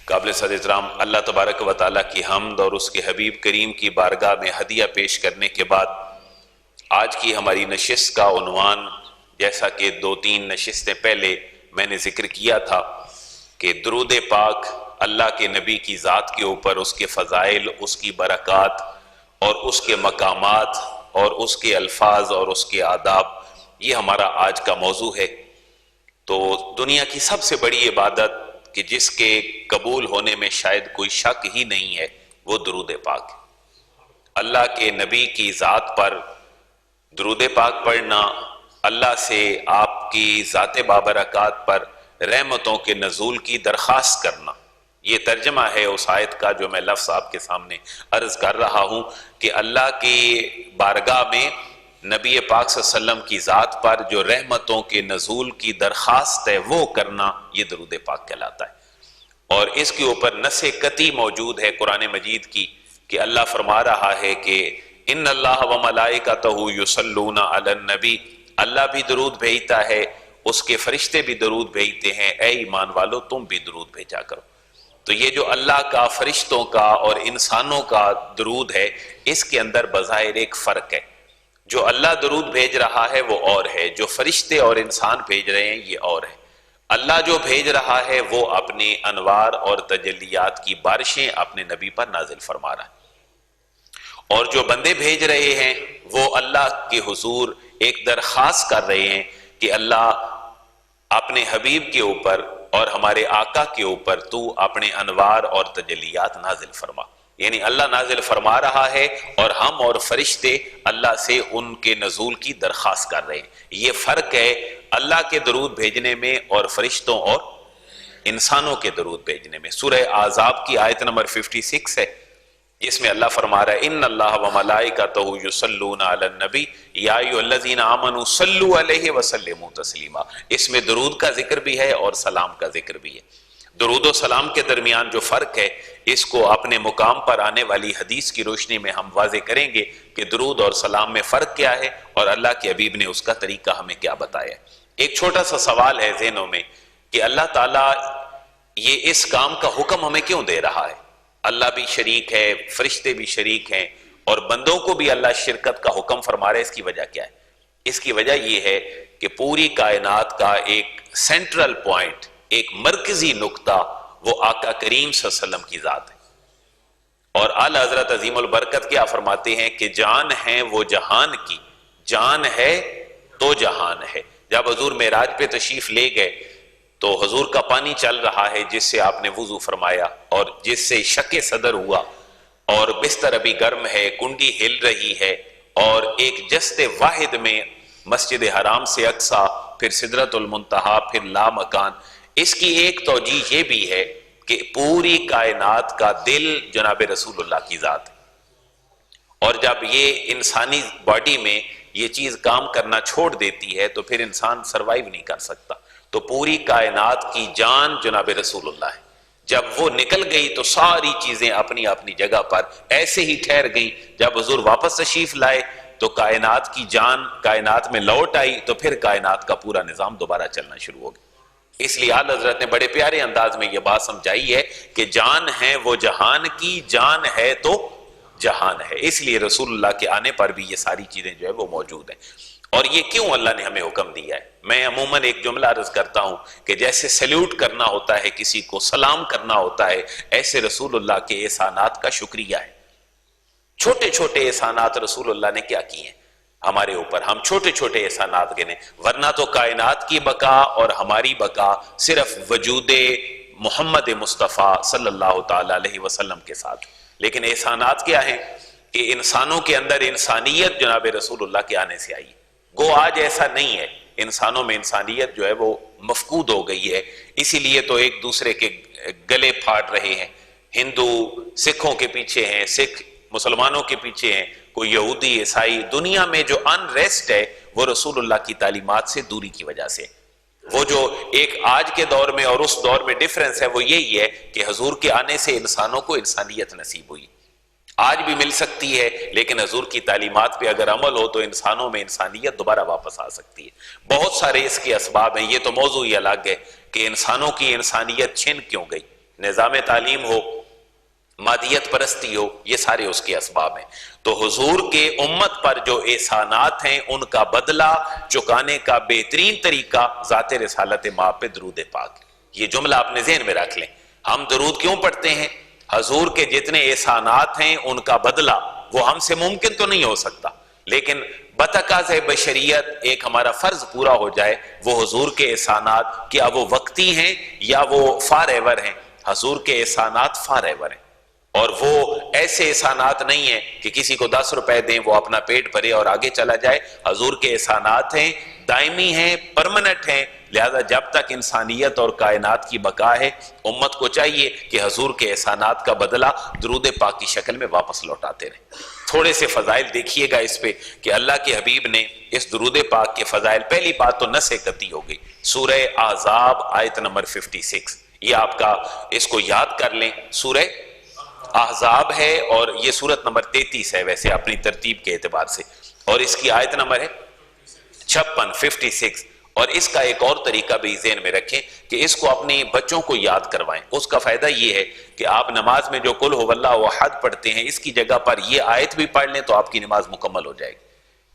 قابل صد احترام اللہ تبارک و تعالیٰ کی حمد اور اس کے حبیب کریم کی بارگاہ میں ہدیہ پیش کرنے کے بعد آج کی ہماری نشست کا عنوان، جیسا کہ 2-3 نشستیں پہلے میں نے ذکر کیا تھا کہ درود پاک اللہ کے نبی کی ذات کے اوپر، اس کے فضائل، اس کی برکات اور اس کے مقامات اور اس کے الفاظ اور اس کے آداب، یہ ہمارا آج کا موضوع ہے۔ تو دنیا کی سب سے بڑی عبادت کہ جس کے قبول ہونے میں شاید کوئی شک ہی نہیں ہے، وہ درود پاک ہے۔ اللہ کے نبی کی ذات پر درود پاک پڑھنا، اللہ سے آپ کی ذات بابرکات پر رحمتوں کے نزول کی درخواست کرنا، یہ ترجمہ ہے اس آیت کا جو میں لفظ آپ کے سامنے عرض کر رہا ہوں کہ اللہ کی بارگاہ میں نبی پاک صلی اللہ علیہ وسلم کی ذات پر جو رحمتوں کے نزول کی درخواست ہے وہ کرنا، یہ درود پاک کہلاتا ہے۔ اور اس کے اوپر نص قطعی موجود ہے قرآن مجید کی کہ اللہ فرما رہا ہے کہ ان اللہ و ملائکتہ یصلون علی النبی، اللہ بھی درود بھیجتا ہے، اس کے فرشتے بھی درود بھیجتے ہیں، اے ایمان والو تم بھی درود بھیجا کرو۔ تو یہ جو اللہ کا، فرشتوں کا اور انسانوں کا درود ہے، اس کے اندر بظاہر ایک فرق ہے۔ جو اللہ درود بھیج رہا ہے وہ اور ہے، جو فرشتے اور انسان بھیج رہے ہیں یہ اور ہے۔ اللہ جو بھیج رہا ہے وہ اپنے انوار اور تجلیات کی بارشیں اپنے نبی پر نازل فرما رہا ہے، اور جو بندے بھیج رہے ہیں وہ اللہ کے حضور ایک درخواست کر رہے ہیں کہ اللہ اپنے حبیب کے اوپر اور ہمارے آقا کے اوپر تو اپنے انوار اور تجلیات نازل فرما۔ یعنی اللہ نازل فرما رہا ہے اور ہم اور فرشتے اللہ سے ان کے نزول کی درخواست کر رہے ہیں۔ یہ فرق ہے اللہ کے درود بھیجنے میں اور فرشتوں اور انسانوں کے درود بھیجنے میں۔ سورہ احزاب کی آیت نمبر 56 ہے، جس میں اللہ فرما رہا ہے ان اللہ و ملائکتہ یصلون علی النبی یا ایھا الذین آمنوا صلوا علیہ وسلموا تسلیما۔ اس میں درود کا ذکر بھی ہے اور سلام کا ذکر بھی ہے۔ درود و سلام کے درمیان جو فرق ہے اس کو اپنے مقام پر آنے والی حدیث کی روشنی میں ہم واضح کریں گے کہ درود اور سلام میں فرق کیا ہے اور اللہ کے حبیب نے اس کا طریقہ ہمیں کیا بتایا ہے۔ ایک چھوٹا سا سوال ہے ذہنوں میں کہ اللہ تعالیٰ یہ اس کام کا حکم ہمیں کیوں دے رہا ہے؟ اللہ بھی شریک ہے، فرشتے بھی شریک ہیں، اور بندوں کو بھی اللہ شرکت کا حکم فرما رہے ہیں۔ اس کی وجہ کیا ہے؟ اس کی وجہ یہ ہے کہ پوری کائنات کا ایک سینٹرل پوائنٹ، ایک مرکزی نقطہ وہ آقا کریم صلی اللہ علیہ وسلم کی ذات ہے۔ اور اعلیٰ حضرت عظیم البرکت کیا فرماتے ہیں کہ جان ہے وہ جہان کی، جان ہے تو جہان ہے۔ جب حضور معراج پہ تشریف لے گئے تو حضور کا پانی چل رہا ہے جس سے آپ نے وضو فرمایا اور جس سے شک صدر ہوا، اور بستر ابھی گرم ہے، کنڈی ہل رہی ہے، اور ایک جست واحد میں مسجد حرام سے اقصی، پھر سدرۃ المنتہا، پھر لامکان۔ اس کی ایک توجیہ یہ بھی ہے کہ پوری کائنات کا دل جناب رسول اللہ کی ذات ہے، اور جب یہ انسانی باڈی میں یہ چیز کام کرنا چھوڑ دیتی ہے تو پھر انسان سروائیو نہیں کر سکتا۔ تو پوری کائنات کی جان جناب رسول اللہ ہے۔ جب وہ نکل گئی تو ساری چیزیں اپنی اپنی جگہ پر ایسے ہی ٹھہر گئیں۔ جب حضور واپس تشریف لائے تو کائنات کی جان کائنات میں لوٹ آئی، تو پھر کائنات کا پورا نظام دوبارہ چلنا شروع ہو گیا۔ اس لیے اعلیٰ حضرت نے بڑے پیارے انداز میں یہ بات سمجھائی ہے کہ جان ہے وہ جہان کی، جان ہے تو جہان ہے۔ اس لیے رسول اللہ کے آنے پر بھی یہ ساری چیزیں جو ہے وہ موجود ہیں۔ اور یہ کیوں اللہ نے ہمیں حکم دیا ہے؟ میں عموماً ایک جملہ عرض کرتا ہوں کہ جیسے سیلیوٹ کرنا ہوتا ہے، کسی کو سلام کرنا ہوتا ہے، ایسے رسول اللہ کے احسانات کا شکریہ ہے۔ چھوٹے چھوٹے احسانات رسول اللہ نے کیا کیے ہیں ہمارے اوپر، ہم چھوٹے چھوٹے احسانات گنے، ورنہ تو کائنات کی بقا اور ہماری بقا صرف وجود محمد مصطفیٰ صلی اللہ تعالی علیہ وسلم کے ساتھ۔ لیکن احسانات کیا ہیں کہ انسانوں کے اندر انسانیت جناب رسول اللہ کے آنے سے آئی۔ گو آج ایسا نہیں ہے، انسانوں میں انسانیت جو ہے وہ مفقود ہو گئی ہے، اسی لیے تو ایک دوسرے کے گلے پھاڑ رہے ہیں۔ ہندو سکھوں کے پیچھے ہیں، سکھ مسلمانوں کے پیچھے ہیں، کوئی یہودی عیسائی۔ دنیا میں جو انریسٹ ہے وہ رسول اللہ کی تعلیمات سے دوری کی وجہ سے۔ وہ جو ایک آج کے دور میں اور اس دور میں ڈیفرنس ہے وہ یہی ہے کہ حضور کے آنے سے انسانوں کو انسانیت نصیب ہوئی۔ آج بھی مل سکتی ہے لیکن حضور کی تعلیمات پہ اگر عمل ہو تو انسانوں میں انسانیت دوبارہ واپس آ سکتی ہے۔ بہت سارے اس کے اسباب ہیں، یہ تو موضوع ہی الگ ہے کہ انسانوں کی انسانیت چھن کیوں گئی۔ نظام تعلیم ہو، مادیت پرستی ہو، یہ سارے اس کے اسباب ہیں۔ تو حضور کے امت پر جو احسانات ہیں ان کا بدلہ چکانے کا بہترین طریقہ ذات رسالت مآب پہ درود پاک۔ یہ جملہ اپنے ذہن میں رکھ لیں۔ ہم درود کیوں پڑھتے ہیں؟ حضور کے جتنے احسانات ہیں ان کا بدلہ وہ ہم سے ممکن تو نہیں ہو سکتا، لیکن بتقاض بشریت ایک ہمارا فرض پورا ہو جائے۔ وہ حضور کے احسانات کیا وہ وقتی ہیں یا وہ فار ایور ہیں؟ حضور کے احسانات فار ایور ہیں، اور وہ ایسے احسانات نہیں ہیں کہ کسی کو 10 روپے دیں وہ اپنا پیٹ بھرے اور آگے چلا جائے۔ حضور کے احسانات ہیں، دائمی ہیں، پرمنٹ ہیں، لہذا جب تک انسانیت اور کائنات کی بقا ہے امت کو چاہیے کہ حضور کے احسانات کا بدلہ درود پاک کی شکل میں واپس لوٹاتے رہیں۔ تھوڑے سے فضائل دیکھیے گا اس پہ کہ اللہ کے حبیب نے اس درود پاک کے فضائل، پہلی بات تو نص قطعی ہو گئی، سورہ احزاب آیت نمبر 56، یہ آپ کا اس کو یاد کر لیں، سورہ احزاب ہے اور یہ سورت نمبر 33 ہے ویسے اپنی ترتیب کے اعتبار سے، اور اس کی آیت نمبر ہے 56۔ اور اس کا ایک اور طریقہ بھی ذہن میں رکھیں کہ اس کو اپنے بچوں کو یاد کروائیں۔ اس کا فائدہ یہ ہے کہ آپ نماز میں جو قل هو اللہ احد پڑھتے ہیں اس کی جگہ پر یہ آیت بھی پڑھ لیں تو آپ کی نماز مکمل ہو جائے گی،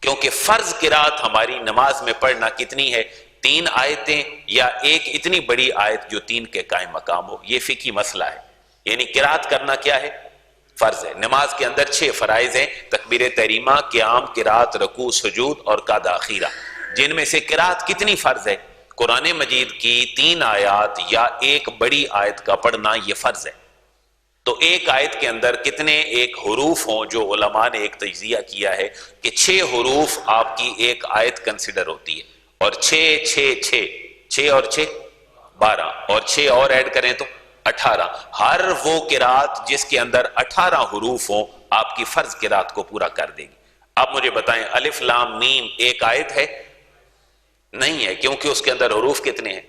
کیونکہ فرض قرات ہماری نماز میں پڑھنا کتنی ہے؟ 3 آیتیں یا ایک اتنی بڑی آیت جو 3 کے قائم مقام ہو، یہ فقہی مسئلہ ہے۔ یعنی قرات کرنا کیا ہے؟ فرض ہے۔ نماز کے اندر 6 فرائض ہیں، تکبیر تحریمہ، قیام، قرات، رکوع، سجود اور قعدہ اخیرہ، جن میں سے قرات کتنی فرض ہے؟ قرآن مجید کی 3 آیات یا ایک بڑی آیت کا پڑھنا یہ فرض ہے۔ تو ایک آیت کے اندر کتنے ایک حروف ہوں جو علماء نے ایک تجزیہ کیا ہے کہ 6 حروف آپ کی ایک آیت کنسیڈر ہوتی ہے، اور 6 اور 6 12 اور 6 اور ایڈ کریں تو 18۔ ہر وہ قرات جس کے اندر 18 حروف ہوں آپ کی فرض قرات کو پورا کر دے گی۔ اب مجھے بتائیں الف لام میم ایک آیت ہے؟ نہیں ہے، کیونکہ اس کے اندر حروف کتنے ہیں؟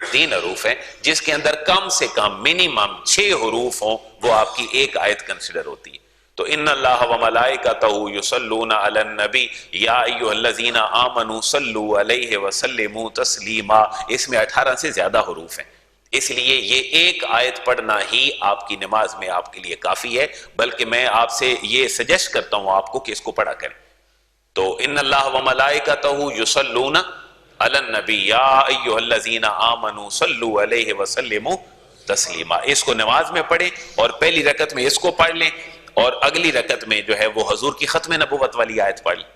3 حروف ہیں، جس کے اندر کم سے کم منیمم 6 حروف ہوں وہ آپ کی ایک آیت کنسیڈر ہوتی ہے۔ تو ان اللہ وملائکتہ یصلون علی النبی یا ایھا الذین آمنوا صلوا علیہ وسلموا تسلیما، اس میں 18 سے زیادہ حروف ہیں، اس لیے یہ ایک آیت پڑھنا ہی آپ کی نماز میں آپ کے لیے کافی ہے، بلکہ میں آپ سے یہ سجیسٹ کرتا ہوں آپ کو کہ اس کو پڑھا کریں۔ تو ان اللہ وملائکتہ یصلون علی النبی یا ایھا الذین آمنوا صلوا علیہ وسلموا تسلیما، اس کو نماز میں پڑھیں اور پہلی رکعت میں اس کو پڑھ لیں، اور اگلی رکعت میں جو ہے وہ حضور کی ختم نبوت والی آیت پڑھ لیں۔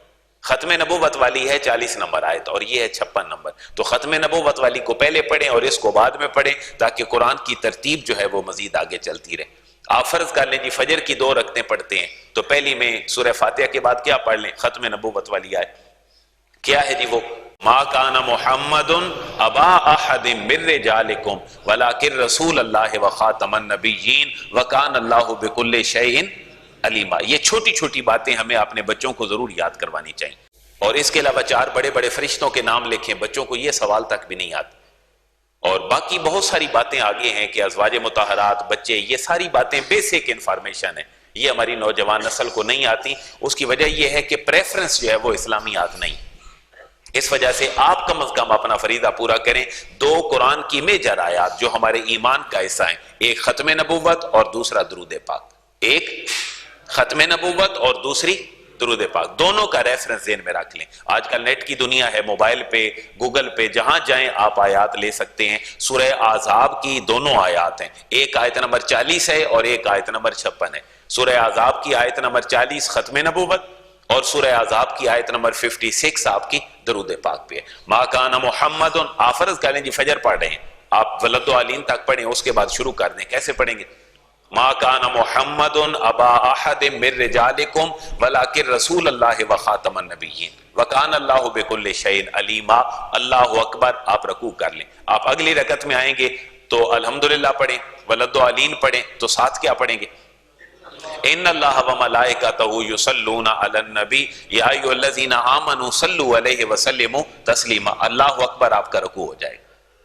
ختم نبوت والی ہے 40 نمبر آیت اور یہ ہے 56 نمبر، تو ختم نبوت والی کو پہلے پڑھیں اور اس کو بعد میں پڑھیں تاکہ قرآن کی ترتیب جو ہے وہ مزید آگے چلتی رہے۔ آپ فرض کر لیں جی فجر کی 2 رکعتیں پڑھتے ہیں تو پہلی میں سورہ فاتحہ کے بعد کیا پڑھ لیں؟ ختم نبوت والی آیت کیا ہے جی؟ وہ ما کان محمد ابا احد من رجالکم ولکن رسول اللہ وخاتم النبیین وکان اللہ بکل شیء علیما۔ یہ چھوٹی چھوٹی باتیں ہمیں اپنے بچوں کو ضرور یاد کروانی چاہیے، اور اس کے علاوہ 4 بڑے بڑے فرشتوں کے نام لکھیں، بچوں کو یہ سوال تک بھی نہیں آتے، اور باقی بہت ساری باتیں آگے ہیں کہ ازواج مطہرات، بچے، یہ ساری باتیں بیسک انفارمیشن ہے، یہ ہماری نوجوان نسل کو نہیں آتی۔ اس کی وجہ یہ ہے کہ پریفرنس جو ہے وہ اسلامیات نہیں، اس وجہ سے آپ کم از کم اپنا فریضہ پورا کریں۔ 2 قرآن کی میجر آیات جو ہمارے ایمان کا حصہ ہیں، ایک ختم نبوت اور دوسرا درود پاک، ایک ختم نبوت اور دوسری درود پاک، دونوں کا ریفرنس ذہن میں رکھ لیں۔ آج کل نیٹ کی دنیا ہے، موبائل پہ، گوگل پہ، جہاں جائیں آپ آیات لے سکتے ہیں۔ سورہ احزاب کی دونوں آیات ہیں، ایک آیت نمبر 40 ہے اور ایک آیت نمبر 56 ہے۔ سورہ احزاب کی آیت نمبر 40 ختم نبوت اور سورہ احزاب کی آیت نمبر 56 آپ کی درود پاک پہ ہے۔ ما کان محمد، آپ فرض کر لیں جی فجر پڑھ رہے ہیں، آپ ولدالین تک پڑھیں، اس کے بعد شروع کر دیں، کیسے پڑھیں گے؟ ما کان محمد ابا احد من رجالکم ولکن رسول اللہ وخاتم النبیین وکان اللہ بکل شیء علیما۔ اللہ اکبر، آپ رکوع کر لیں۔ آپ اگلی رکعت میں آئیں گے تو الحمدللہ پڑھیں، ولدالین پڑھیں، تو ساتھ کیا پڑھیں گے؟ ان اللہ وملائکتہ یصلون علی النبی یا ایھا الذین آمنوا صلوا علیہ وسلموا تسلیما۔ اللہ اکبر، آپ کا رکوع ہو جائے گا۔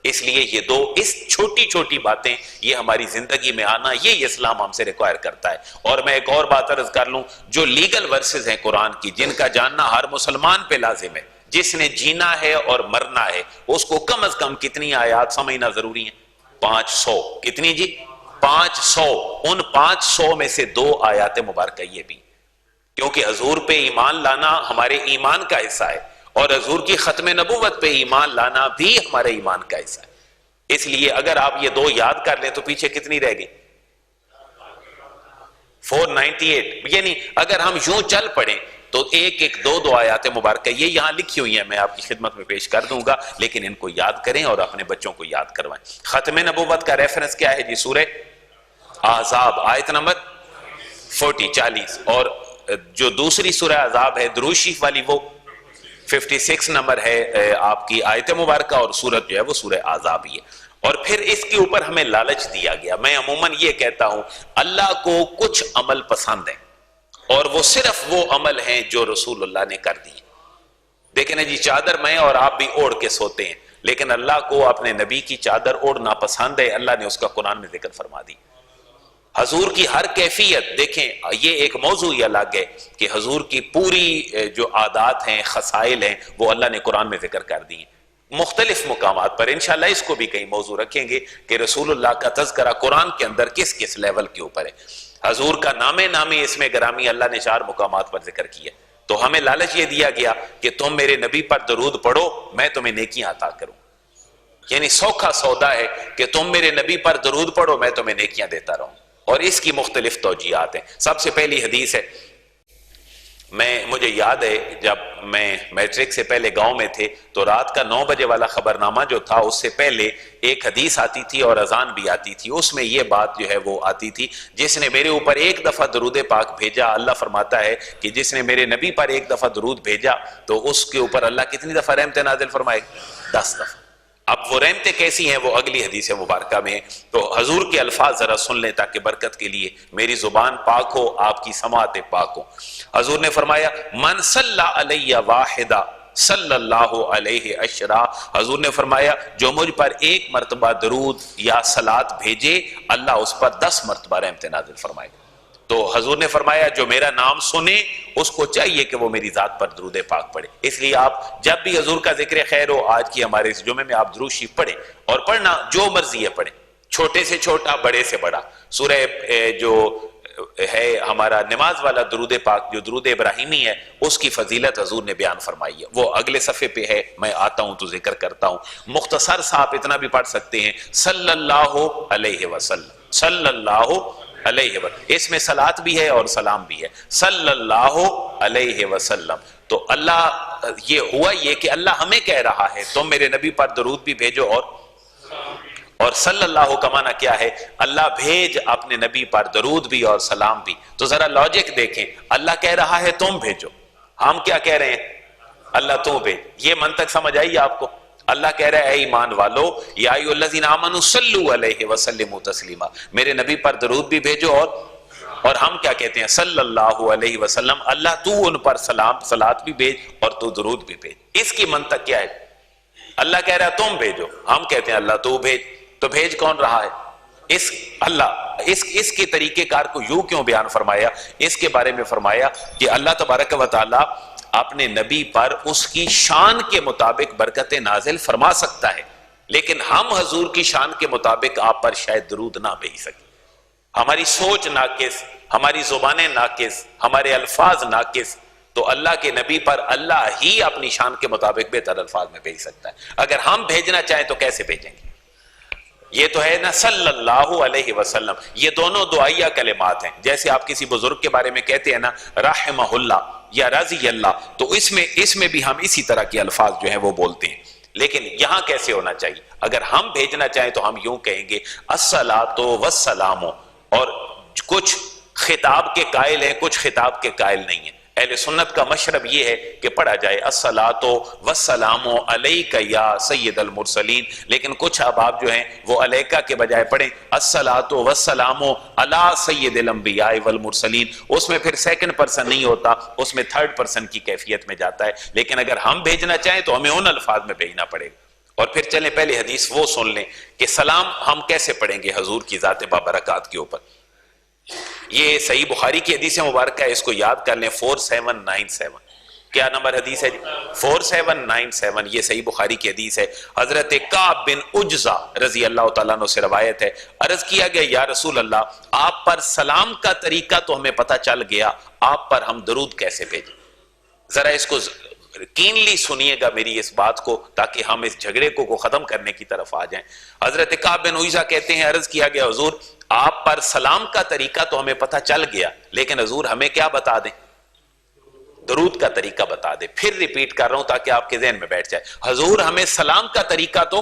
اس لیے یہ 2 اس چھوٹی چھوٹی باتیں یہ ہماری زندگی میں آنا، یہ اسلام ہم سے ریکوائر کرتا ہے۔ اور میں ایک اور بات عرض کر لوں، جو لیگل ورسز ہیں قرآن کی جن کا جاننا ہر مسلمان پہ لازم ہے، جس نے جینا ہے اور مرنا ہے، اس کو کم از کم کتنی آیات سمجھنا ضروری ہیں؟ 500۔ کتنی جی؟ 500، ان 500 میں سے 2 آیات مبارکہ یہ بھی، کیونکہ حضور پہ ایمان لانا ہمارے ایمان کا حصہ ہے، اور حضور کی ختم نبوت پہ ایمان لانا بھی ہمارے ایمان کا حصہ ہے۔ اس لیے اگر آپ یہ 2 یاد کر لیں تو پیچھے کتنی رہ گئی؟ 498۔ یعنی اگر ہم یوں چل پڑیں تو ایک 2 آیات مبارکہ یہ یہاں لکھی ہوئی ہیں، میں آپ کی خدمت میں پیش کر دوں گا، لیکن ان کو یاد کریں اور اپنے بچوں کو یاد کروائیں۔ ختم نبوت کا ریفرنس کیا ہے جی؟ سورہ احزاب آیت نمبر 40، اور جو دوسری سورہ احزاب ہے درود شریف والی وہ 56 نمبر ہے آپ کی آیت مبارکہ، اور سورت جو ہے وہ سورہ احزاب ہی ہے۔ اور پھر اس کے اوپر ہمیں لالچ دیا گیا۔ میں عموماً یہ کہتا ہوں اللہ کو کچھ عمل پسند ہیں، اور وہ صرف وہ عمل ہیں جو رسول اللہ نے کر دی۔ دیکھیں نا جی، چادر میں اور آپ بھی اوڑھ کے سوتے ہیں، لیکن اللہ کو اپنے نبی کی چادر اوڑھنا پسند ہے، اللہ نے اس کا قرآن میں ذکر فرما دی۔ حضور کی ہر کیفیت دیکھیں، یہ ایک موضوع ہی الگ ہے کہ حضور کی پوری جو عادات ہیں، خصائل ہیں، وہ اللہ نے قرآن میں ذکر کر دی ہیں مختلف مقامات پر۔ انشاءاللہ اس کو بھی کئی موضوع رکھیں گے کہ رسول اللہ کا تذکرہ قرآن کے اندر کس کس لیول کے اوپر ہے۔ حضور کا نامی اسم گرامی اللہ نے 4 مقامات پر ذکر کیا، تو ہمیں لالچ یہ دیا گیا کہ تم میرے نبی پر درود پڑھو، میں تمہیں نیکیاں عطا کروں۔ یعنی سوکھا سودا ہے کہ تم میرے نبی پر درود پڑھو، میں تمہیں نیکیاں دیتا رہوں، اور اس کی مختلف توجیہات ہیں۔ سب سے پہلی حدیث ہے، مجھے یاد ہے جب میں میٹرک سے پہلے گاؤں میں تھے تو رات کا 9 بجے والا خبرنامہ جو تھا اس سے پہلے ایک حدیث آتی تھی اور اذان بھی آتی تھی، اس میں یہ بات جو ہے وہ آتی تھی، جس نے میرے اوپر 1 دفعہ درود پاک بھیجا، اللہ فرماتا ہے کہ جس نے میرے نبی پر 1 دفعہ درود بھیجا تو اس کے اوپر اللہ کتنی دفعہ رحمت نازل فرمائے؟ 10 دفعہ۔ اب وہ رحمتیں کیسی ہیں وہ اگلی حدیث مبارکہ میں، تو حضور کے الفاظ ذرا سن لیں تاکہ برکت کے لیے میری زبان پاک ہو، آپ کی سماعت پاک ہو۔ حضور نے فرمایا من صلی علی واحدہ صلی اللہ علیہ عشرہ، حضور نے فرمایا جو مجھ پر 1 مرتبہ درود یا صلات بھیجے اللہ اس پر 10 مرتبہ رحمت نازل فرمائے۔ تو حضور نے فرمایا جو میرا نام سنے اس کو چاہیے کہ وہ میری ذات پر درود پاک پڑھے۔ اس لیے آپ جب بھی حضور کا ذکر خیر ہو، آج کی ہمارے اس جمعے میں آپ درود شریف پڑھیں، اور پڑھنا جو مرضی ہے پڑھیں، چھوٹے سے چھوٹا، بڑے سے بڑا۔ سورہ جو ہے ہمارا نماز والا درود پاک جو درود ابراہیمی ہے، اس کی فضیلت حضور نے بیان فرمائی ہے، وہ اگلے صفحے پہ ہے، میں آتا ہوں تو ذکر کرتا ہوں۔ مختصر سا آپ اتنا بھی پڑھ سکتے ہیں، صلی اللہ علیہ وسلم، صلی اللہ علیہ وسلم، اس میں صلات بھی ہے اور سلام بھی ہے، صلی اللہ علیہ وسلم۔ تو اللہ یہ ہوا یہ کہ اللہ ہمیں کہہ رہا ہے تم میرے نبی پر درود بھی بھیجو، اور صلی اللہ کا معنی کیا ہے؟ اللہ بھیج اپنے نبی پر درود بھی اور سلام بھی۔ تو ذرا لاجک دیکھیں، اللہ کہہ رہا ہے تم بھیجو، ہم کیا کہہ رہے ہیں؟ اللہ تو بھیج۔ یہ منطق سمجھ آئی آپ کو؟ اللہ کہہ رہا ہے اے ایمان والو، یا ایھا الذین آمنوا صلوا علیہ وسلموا تسلیما، میرے نبی پر درود بھی بھیجو، اور ہم کیا کہتے ہیں؟ صلی اللہ علیہ وسلم، اللہ تو ان پر سلام صلات بھی بھیج اور تو درود بھی بھیج۔ اس کی منطق کیا ہے؟ اللہ کہہ رہا ہے تم بھیجو، ہم کہتے ہیں اللہ تو بھیج، تو بھیج کون رہا ہے؟ اس کے طریقہ کار کو یوں کیوں بیان فرمایا؟ اس کے بارے میں فرمایا کہ اللہ تبارک و تعالی اپنے نبی پر اس کی شان کے مطابق برکتیں نازل فرما سکتا ہے، لیکن ہم حضور کی شان کے مطابق آپ پر شاید درود نہ بھیج سکیں۔ ہماری سوچ ناقص، ہماری زبانیں ناقص، ہمارے الفاظ ناقص، تو اللہ کے نبی پر اللہ ہی اپنی شان کے مطابق بہتر الفاظ میں بھیج سکتا ہے۔ اگر ہم بھیجنا چاہیں تو کیسے بھیجیں گے؟ یہ تو ہے نا صلی اللہ علیہ وسلم، یہ دونوں دعائیہ کلمات ہیں۔ جیسے آپ کسی بزرگ کے بارے میں کہتے ہیں نا رحمہ اللہ یا رضی اللہ، تو اس میں بھی ہم اسی طرح کے الفاظ جو ہیں وہ بولتے ہیں۔ لیکن یہاں کیسے ہونا چاہیے؟ اگر ہم بھیجنا چاہیں تو ہم یوں کہیں گے الصلاۃ والسلام، اور کچھ خطاب کے قائل ہیں، کچھ خطاب کے قائل نہیں ہیں۔ اہل سنت کا مشرب یہ ہے کہ پڑھا جائے الصلاۃ والسلام علیک یا سید المرسلین، لیکن کچھ احباب جو ہیں وہ علیک کے بجائے پڑھیں الصلاۃ والسلام علی سید الانبیاء والمرسلین، اس میں پھر سیکنڈ پرسن نہیں ہوتا، اس میں تھرڈ پرسن کی کیفیت میں جاتا ہے۔ لیکن اگر ہم بھیجنا چاہیں تو ہمیں ان الفاظ میں بھیجنا پڑے گا۔ اور پھر چلیں پہلے حدیث وہ سن لیں کہ سلام ہم کیسے پڑھیں گے حضور کی ذات بابرکات کے اوپر۔ یہ صحیح بخاری کی حدیث مبارکہ ہے، اس کو یاد کر لیں 4797۔ کیا نمبر حدیث ہے جی؟ 4797. یہ صحیح بخاری کی حدیث ہے. حضرت کعب بن عجزہ رضی اللہ تعالیٰ عنہ سے روایت ہے. عرض کیا گیا یا رسول اللہ آپ پر سلام کا طریقہ تو ہمیں پتہ چل گیا, آپ پر ہم درود کیسے بھیجیں؟ ذرا اس کو کینلی سنیے گا میری اس بات کو, تاکہ ہم اس جھگڑے کو ختم کرنے کی طرف آ جائیں. حضرت کعب بن عجزہ کہتے ہیں عرض کیا گیا حضور آپ پر سلام کا طریقہ تو ہمیں پتہ چل گیا, لیکن حضور ہمیں کیا بتا دیں؟ درود کا طریقہ بتا دیں. پھر ریپیٹ کر رہا ہوں تاکہ آپ کے ذہن میں بیٹھ جائے. حضور ہمیں سلام کا طریقہ تو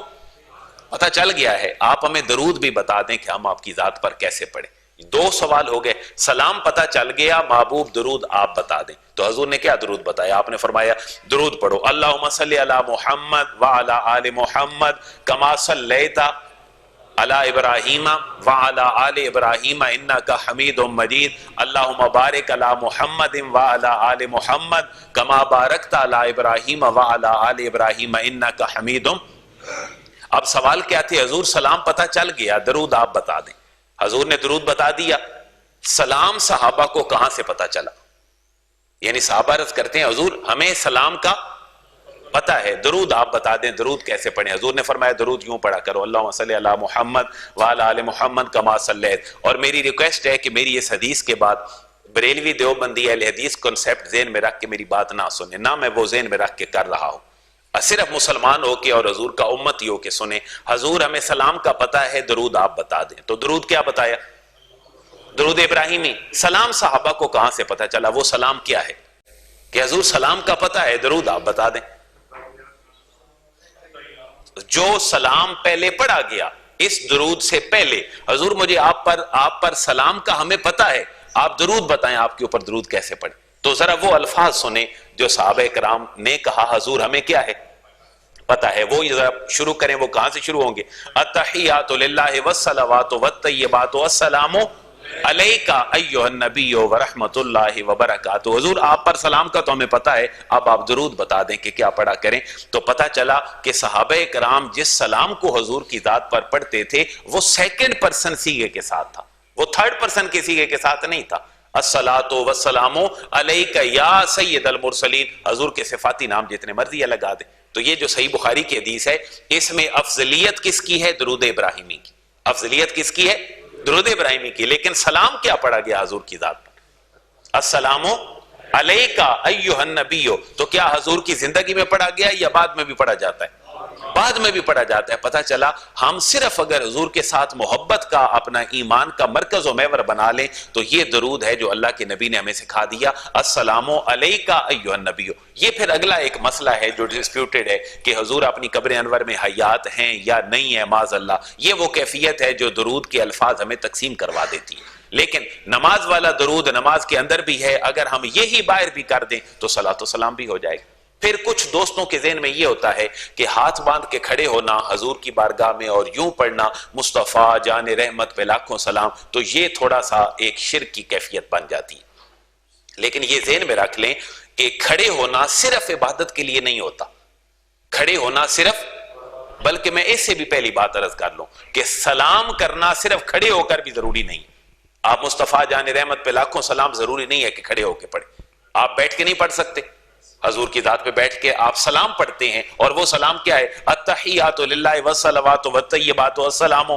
پتہ چل گیا ہے, آپ ہمیں درود بھی بتا دیں کہ ہم آپ کی ذات پر کیسے پڑھیں. دو سوال ہو گئے, سلام پتہ چل گیا, محبوب درود آپ بتا دیں. تو حضور نے کیا درود بتایا؟ آپ نے فرمایا درود پڑھو اللہم صلی علی محمد وعلی آل محمد کما صلیت علی ابراہیم وعلی آل ابراہیم انکا حمید مجید اللہم بارک علی محمد وعلی آل محمد کما بارکت علی ابراہیم وعلی آل ابراہیم انکا حمید. اب سوال کیا تھے؟ حضور سلام پتہ چل گیا, درود آپ بتا دیں. حضور نے درود بتا دیا. سلام صحابہ کو کہاں سے پتہ چلا؟ یعنی صحابہ عرض کرتے ہیں حضور ہمیں سلام کا پتہ ہے, درود آپ بتا دیں, درود کیسے پڑھیں؟ حضور نے فرمایا درود یوں پڑھا کرو اللہم صلی علی محمد وعلی آل محمد کما صلیت. اور میری ریکویسٹ ہے کہ میری اس حدیث کے بعد بریلوی دیوبندی اہل حدیث کنسیپٹ ذہن میں رکھ کے میری بات نہ سنیں, نہ میں وہ ذہن میں رکھ کے کر رہا ہوں. صرف مسلمان ہو کے اور حضور کا امتی ہو کے سنیں. حضور ہمیں سلام کا پتہ ہے, درود آپ بتا دیں. تو درود کیا بتایا؟ درود ابراہیمی. سلام صحابہ کو کہاں سے پتہ چلا؟ وہ سلام کیا ہے کہ حضور سلام کا پتہ ہے, درود آپ بتا دیں. جو سلام پہلے پڑھا گیا اس درود سے پہلے, حضور مجھے آپ پر سلام کا ہمیں پتہ ہے, آپ درود بتائیں آپ کے اوپر درود کیسے پڑھیں. تو ذرا وہ الفاظ سنیں جو صحابہ کرام نے کہا حضور ہمیں کیا ہے پتہ ہے. وہ ذرا شروع کریں. وہ کہاں سے شروع ہوں گے؟ التحیات للہ والصلوات والطیبات والسلام علیکہ ایھا النبی ورحمۃ اللہ وبرکاتہ. حضور آپ پر سلام کا تو ہمیں پتہ ہے, اب آپ درود بتا دیں کہ کیا پڑھا کریں. تو پتہ چلا کہ صحابہ کرام جس سلام کو حضور کی ذات پر پڑھتے تھے وہ سیکنڈ پرسن سیغے کے ساتھ تھا, وہ تھرڈ پرسن کے سیغے کے ساتھ نہیں تھا. الصلاۃ والسلام علیکہ یا سید المرسلین. حضور کے صفاتی نام جتنے مرضی ہے لگا دیں. تو یہ جو صحیح بخاری کی حدیث ہے اس میں افضلیت کس کی ہے؟ درود ابراہیمی کی. افضلیت کس کی ہے؟ درود ابراہیمی کی. لیکن سلام کیا پڑھا گیا حضور کی ذات پر؟ السلام علیکہ ایھا النبی. تو کیا حضور کی زندگی میں پڑھا گیا یا بعد میں بھی پڑھا جاتا ہے؟ بعد میں بھی پڑھا جاتا ہے. پتہ چلا ہم صرف اگر حضور کے ساتھ محبت کا اپنا ایمان کا مرکز و محور بنا لیں تو یہ درود ہے جو اللہ کے نبی نے ہمیں سکھا دیا, السلام علیکہ ایھا النبی. یہ پھر اگلا ایک مسئلہ ہے جو ڈسپیوٹڈ ہے کہ حضور اپنی قبر انور میں حیات ہیں یا نہیں ہیں معاذ اللہ. یہ وہ کیفیت ہے جو درود کے الفاظ ہمیں تقسیم کروا دیتی ہے. لیکن نماز والا درود نماز کے اندر بھی ہے, اگر ہم یہی باہر بھی کر دیں تو صلاۃ و سلام بھی ہو جائے گا. پھر کچھ دوستوں کے ذہن میں یہ ہوتا ہے کہ ہاتھ باندھ کے کھڑے ہونا حضور کی بارگاہ میں اور یوں پڑھنا مصطفیٰ جان رحمت پہ لاکھوں سلام, تو یہ تھوڑا سا ایک شرک کی کیفیت بن جاتی ہے. لیکن یہ ذہن میں رکھ لیں کہ کھڑے ہونا صرف عبادت کے لیے نہیں ہوتا. کھڑے ہونا صرف, بلکہ میں اس سے بھی پہلی بات عرض کر لوں کہ سلام کرنا صرف کھڑے ہو کر بھی ضروری نہیں. آپ مصطفیٰ جان رحمت پہ لاکھوں سلام ضروری نہیں ہے کہ کھڑے ہو کے پڑھیں. آپ بیٹھ کے نہیں پڑھ سکتے. حضور کی ذات پہ بیٹھ کے آپ سلام پڑھتے ہیں, اور وہ سلام کیا ہے؟ التحیات للہ والصلوات والطیبات والسلام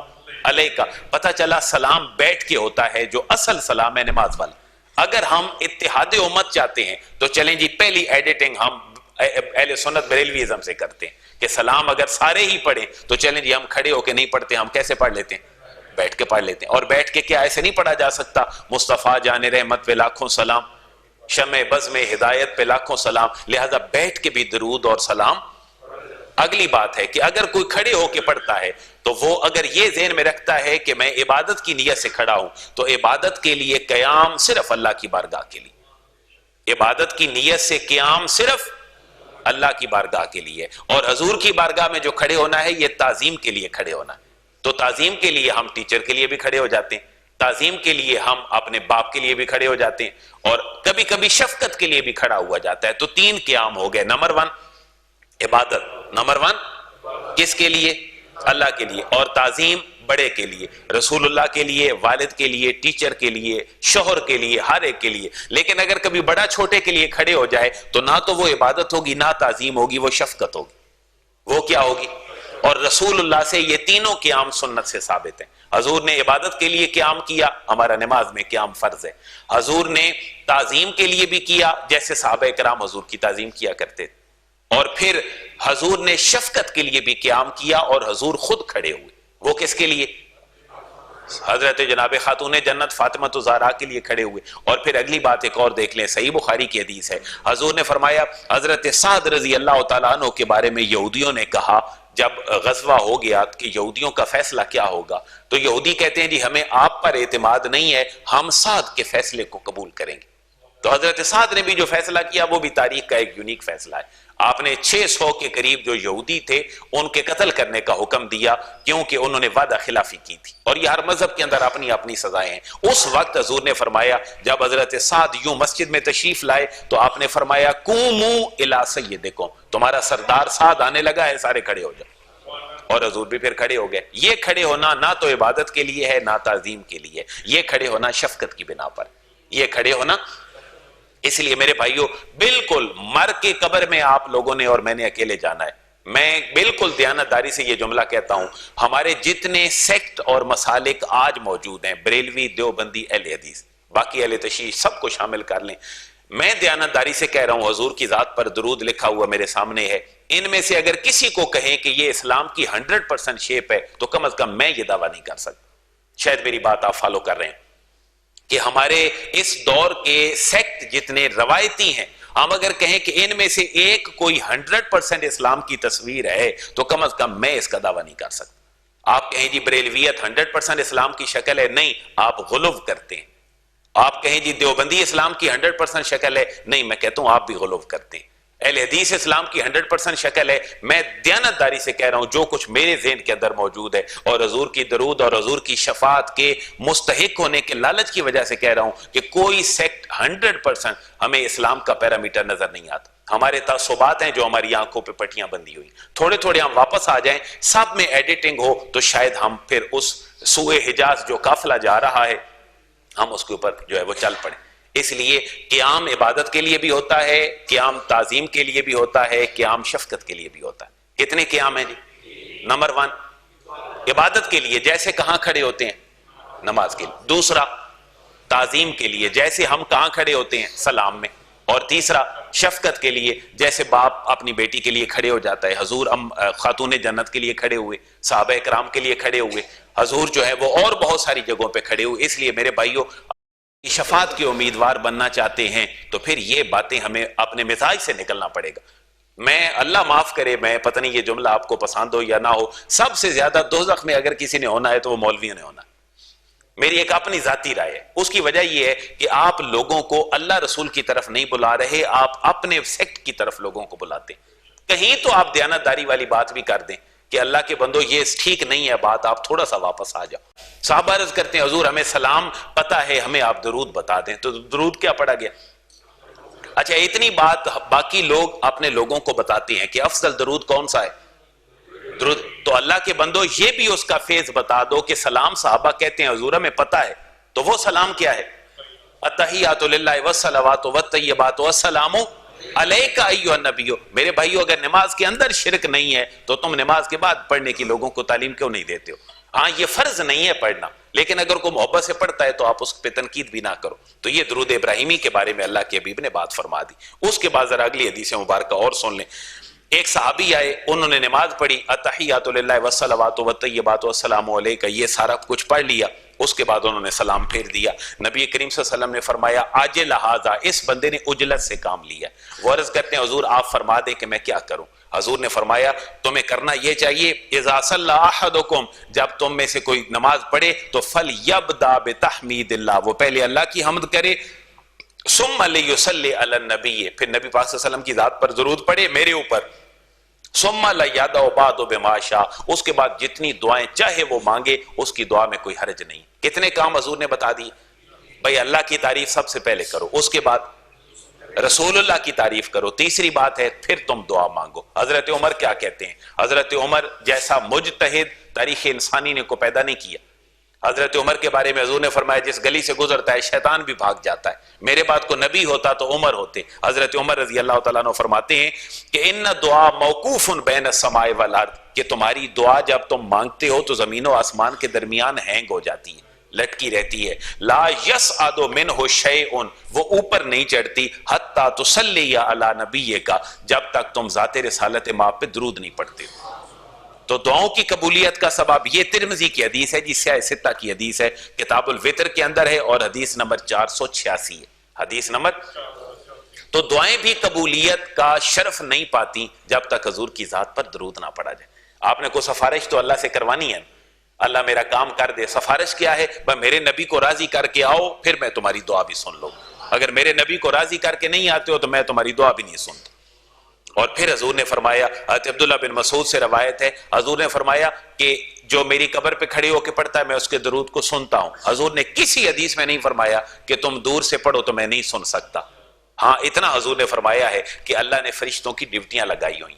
علیکہ. پتہ چلا سلام بیٹھ کے ہوتا ہے جو اصل سلام ہے نماز والا. اگر ہم اتحاد امت چاہتے ہیں تو چلیں جی پہلی ایڈیٹنگ ہم اہل سنت بریلویزم سے کرتے ہیں کہ سلام اگر سارے ہی پڑھیں تو چلیں جی ہم کھڑے ہو کے نہیں پڑھتے, ہم کیسے پڑھ لیتے ہیں؟ بیٹھ کے پڑھ لیتے ہیں. اور بیٹھ کے کیا ایسے نہیں پڑھا جا سکتا مصطفیٰ جان رحمت پہ لاکھوں سلام, شمع بزم ہدایت پہ لاکھوں سلام. لہذا بیٹھ کے بھی درود اور سلام. اگلی بات ہے کہ اگر کوئی کھڑے ہو کے پڑھتا ہے تو وہ اگر یہ ذہن میں رکھتا ہے کہ میں عبادت کی نیت سے کھڑا ہوں تو عبادت کے لیے قیام صرف اللہ کی بارگاہ کے لیے, عبادت کی نیت سے قیام صرف اللہ کی بارگاہ کے لیے. اور حضور کی بارگاہ میں جو کھڑے ہونا ہے یہ تعظیم کے لیے کھڑے ہونا ہے. تو تعظیم کے لیے ہم ٹیچر کے لیے بھی کھڑے ہو جاتے ہیں, تعظیم کے لیے ہم اپنے باپ کے لیے بھی کھڑے ہو جاتے ہیں, اور کبھی کبھی شفقت کے لیے بھی کھڑا ہوا جاتا ہے. تو 3 قیام ہو گئے. نمبر 1 عبادت, نمبر 1 کس کے لیے؟ اللہ کے لیے. اور تعظیم بڑے کے لیے، رسول اللہ کے لیے، والد کے لیے، ٹیچر کے لیے، شوہر کے لیے، ہر ایک کے لیے. لیکن اگر کبھی بڑا چھوٹے کے لیے کھڑے ہو جائے تو نہ تو وہ عبادت ہوگی، نہ تعظیم ہوگی، وہ شفقت ہوگی. وہ کیا ہوگی؟ اور رسول اللہ سے یہ تینوں قیام سنت سے ثابت ہیں. حضور نے عبادت کے لیے قیام کیا، ہمارا نماز میں قیام فرض ہے. حضور نے تعظیم کے لیے بھی کیا، جیسے صحابہ کرام حضور کی تعظیم کیا کرتے تھے. اور پھر حضور نے شفقت کے لیے بھی قیام کیا اور حضور خود کھڑے ہوئے. وہ کس کے لیے؟ حضرت جناب خاتون جنت فاطمہ الزہرا کے لیے کھڑے ہوئے. اور پھر اگلی بات ایک اور دیکھ لیں، صحیح بخاری کی حدیث ہے. حضور نے فرمایا، حضرت سعد رضی اللہ تعالیٰ عنہ کے بارے میں یہودیوں نے کہا جب غزوہ ہو گیا کہ یہودیوں کا فیصلہ کیا ہوگا، تو یہودی کہتے ہیں جی ہمیں آپ پر اعتماد نہیں ہے، ہم سعد کے فیصلے کو قبول کریں گے. تو حضرت سعد نے بھی جو فیصلہ کیا وہ بھی تاریخ کا ایک یونیک فیصلہ ہے. آپ نے 600 کے قریب جو یہودی تھے ان کے قتل کرنے کا حکم دیا، کیونکہ انہوں نے وعدہ خلافی کی تھی. اور یہ ہر مذہب کے اندر اپنی اپنی سزائیں ہیں. اس وقت حضور نے فرمایا، جب حضرت سعد یوں مسجد میں تشریف لائے تو آپ نے فرمایا قوموا الی سیدکم، تمہارا سردار سعد آنے لگا ہے، سارے کھڑے ہو جاؤ. اور حضور بھی پھر کھڑے ہو گئے. یہ کھڑے ہونا نہ تو عبادت کے لیے ہے نہ تعظیم کے لیے، یہ کھڑے ہونا شفقت کی بنا پر. یہ کھڑے ہونا اس لیے میرے بھائیو، بالکل مر کے قبر میں آپ لوگوں نے اور میں نے اکیلے جانا ہے. میں بالکل دیانتداری سے یہ جملہ کہتا ہوں، ہمارے جتنے سیکٹ اور مسالک آج موجود ہیں، بریلوی، دیوبندی، اہل حدیث، باقی اہل تشیع، سب کو شامل کر لیں، میں دیانتداری سے کہہ رہا ہوں، حضور کی ذات پر درود لکھا ہوا میرے سامنے ہے. ان میں سے اگر کسی کو کہیں کہ یہ اسلام کی 100% شیپ ہے تو کم از کم میں یہ دعویٰ نہیں کر سکتا. شاید میری بات آپ فالو کر رہے ہیں کہ ہمارے اس دور کے سیکٹ جتنے روایتی ہیں، ہم اگر کہیں کہ ان میں سے ایک کوئی 100% اسلام کی تصویر ہے تو کم از کم میں اس کا دعویٰ نہیں کر سکتا. آپ کہیں جی بریلویت 100% اسلام کی شکل ہے، نہیں، آپ غلو کرتے ہیں. آپ کہیں جی دیوبندی اسلام کی 100% شکل ہے، نہیں، میں کہتا ہوں آپ بھی غلو کرتے ہیں. اہل حدیث اسلام کی 100% شکل ہے. میں دیانتداری سے کہہ رہا ہوں جو کچھ میرے ذہن کے اندر موجود ہے، اور حضور کی درود اور حضور کی شفاعت کے مستحق ہونے کے لالچ کی وجہ سے کہہ رہا ہوں کہ کوئی سیکٹ 100% ہمیں اسلام کا پیرامیٹر نظر نہیں آتا. ہمارے تعصبات ہیں جو ہماری آنکھوں پہ پٹیاں بندھی ہوئی. تھوڑے تھوڑے ہم واپس آ جائیں، سب میں ایڈیٹنگ ہو تو شاید ہم پھر اس سوئے حجاز جو قافلہ جا رہا ہے ہم اس کے اوپر جو ہے وہ چل پڑیں. اس لیے قیام عبادت کے لیے بھی ہوتا ہے، قیام تعظیم کے لیے بھی ہوتا ہے، قیام شفقت کے لیے بھی ہوتا ہے. کتنے قیام ہیں جی؟ نمبر 1 عبادت کے لیے، جیسے کہاں کھڑے ہوتے ہیں؟ نماز کے لیے. دوسرا تعظیم کے لیے، جیسے ہم کہاں کھڑے ہوتے ہیں؟ سلام میں. اور تیسرا شفقت کے لیے، جیسے باپ اپنی بیٹی کے لیے کھڑے ہو جاتا ہے. حضور خاتون جنت کے لیے کھڑے ہوئے، صحابہ کرام کے لیے کھڑے ہوئے، حضور جو ہے وہ اور بہت ساری جگہوں پہ کھڑے ہوئے. اس لیے میرے بھائیوں، شفاعت کے امیدوار بننا چاہتے ہیں تو پھر یہ باتیں ہمیں اپنے مزاج سے نکلنا پڑے گا. میں اللہ معاف کرے، میں پتہ نہیں یہ جملہ آپ کو پسند ہو یا نہ ہو، سب سے زیادہ دوزخ میں اگر کسی نے ہونا ہے تو وہ مولویوں نے ہونا ہے. میری ایک اپنی ذاتی رائے ہے. اس کی وجہ یہ ہے کہ آپ لوگوں کو اللہ رسول کی طرف نہیں بلا رہے، آپ اپنے سیکٹ کی طرف لوگوں کو بلاتے. کہیں تو آپ دیانتداری والی بات بھی کر دیں کہ اللہ کے بندو یہ ٹھیک نہیں ہے بات، آپ تھوڑا سا واپس آ جاؤ. صحابہ عرض کرتے ہیں حضور ہمیں سلام پتہ ہے، ہمیں آپ درود بتا دیں. تو درود کیا پڑھا گیا؟ اچھا، اتنی بات باقی لوگ اپنے لوگوں کو بتاتے ہیں کہ افضل درود کون سا ہے؟ درود. تو اللہ کے بندو یہ بھی اس کا فیض بتا دو کہ سلام صحابہ کہتے ہیں حضور ہمیں پتہ ہے، تو وہ سلام کیا ہے؟ التحیات للہ والصلوات والطیبات والسلام علیک ایھا النبی. میرے بھائیو، اگر نماز کے اندر شرک نہیں ہے تو تم نماز کے بعد پڑھنے کی لوگوں کو تعلیم کیوں نہیں دیتے ہو؟ ہاں، یہ فرض نہیں ہے پڑھنا، لیکن اگر کوئی محبت سے پڑھتا ہے تو آپ اس پہ تنقید بھی نہ کرو. تو یہ درود ابراہیمی کے بارے میں اللہ کے حبیب نے بات فرما دی. اس کے بعد ذرا اگلی حدیث مبارکہ اور سن لیں. ایک صحابی آئے، انہوں نے نماز پڑھی، التحیات للہ والصلوات والطیبات والسلام علیک، یہ سارا کچھ پڑھ لیا. اس کے بعد انہوں نے سلام پھیر دیا. نبی کریم صلی اللہ علیہ وسلم نے فرمایا عاجل ھذا، اس بندے نے عجلت سے کام لیا. وہ عرض کرتے ہیں حضور آپ فرما دیں کہ میں کیا کروں؟ حضور نے فرمایا تمہیں کرنا یہ چاہیے، اذا صلی احدکم، جب تم میں سے کوئی نماز پڑھے تو فلیبدا بتحمید اللہ، وہ پہلے اللہ کی حمد کرے، ثم لیصلی علی النبی، پھر نبی پاک صلی اللہ علیہ وسلم کی ذات پر درود پڑھے میرے اوپر، ثم لیدع بعد بما شاء، اس کے بعد جتنی دعائیں چاہے وہ مانگے، اس کی دعا میں کوئی حرج نہیں. کتنے کام حضور نے بتا دی؟ بھئی اللہ کی تعریف سب سے پہلے کرو، اس کے بعد رسول اللہ کی تعریف کرو، تیسری بات ہے پھر تم دعا مانگو۔ حضرت عمر کیا کہتے ہیں؟ حضرت عمر جیسا مجتہد تاریخ انسانی نے کو پیدا نہیں کیا۔ حضرت عمر کے بارے میں حضور نے فرمایا جس گلی سے گزرتا ہے شیطان بھی بھاگ جاتا ہے، میرے بعد کو نبی ہوتا تو عمر ہوتے۔ حضرت عمر رضی اللہ تعالیٰ عنہ فرماتے ہیں کہ ان دعا موقوف بین السماء والارض، کہ تمہاری دعا جب تم مانگتے ہو تو زمین و آسمان کے درمیان ہینگ ہو جاتی ہے، لٹکی رہتی ہے۔ لا یصعد منہ شیء، وہ اوپر نہیں چڑھتی، حتی تصلی علی نبیک، جب تک تم ذات رسالت ماں پہ درود نہیں پڑھتے ہو۔ تو دعاؤں کی قبولیت کا سبب یہ ترمذی کی حدیث ہے، جس سے ستہ کی حدیث ہے، کتاب الوتر کے اندر ہے، اور حدیث نمبر 486 ہے، حدیث نمبر۔ تو دعائیں بھی قبولیت کا شرف نہیں پاتی جب تک حضور کی ذات پر درود نہ پڑا جائے۔ آپ نے کوئی سفارش تو اللہ سے کروانی ہے، اللہ میرا کام کر دے۔ سفارش کیا ہے؟ بس میرے نبی کو راضی کر کے آؤ، پھر میں تمہاری دعا بھی سن لوں۔ اگر میرے نبی کو راضی کر کے نہیں آتے ہو تو میں تمہاری دعا بھی نہیں سنتا۔ اور پھر حضور نے فرمایا، حضرت عبداللہ بن مسعود سے روایت ہے، حضور نے فرمایا کہ جو میری قبر پہ کھڑے ہو کے پڑھتا ہے میں اس کے درود کو سنتا ہوں۔ حضور نے کسی حدیث میں نہیں فرمایا کہ تم دور سے پڑھو تو میں نہیں سن سکتا۔ ہاں اتنا حضور نے فرمایا ہے کہ اللہ نے فرشتوں کی ڈیوٹیاں لگائی ہوئی۔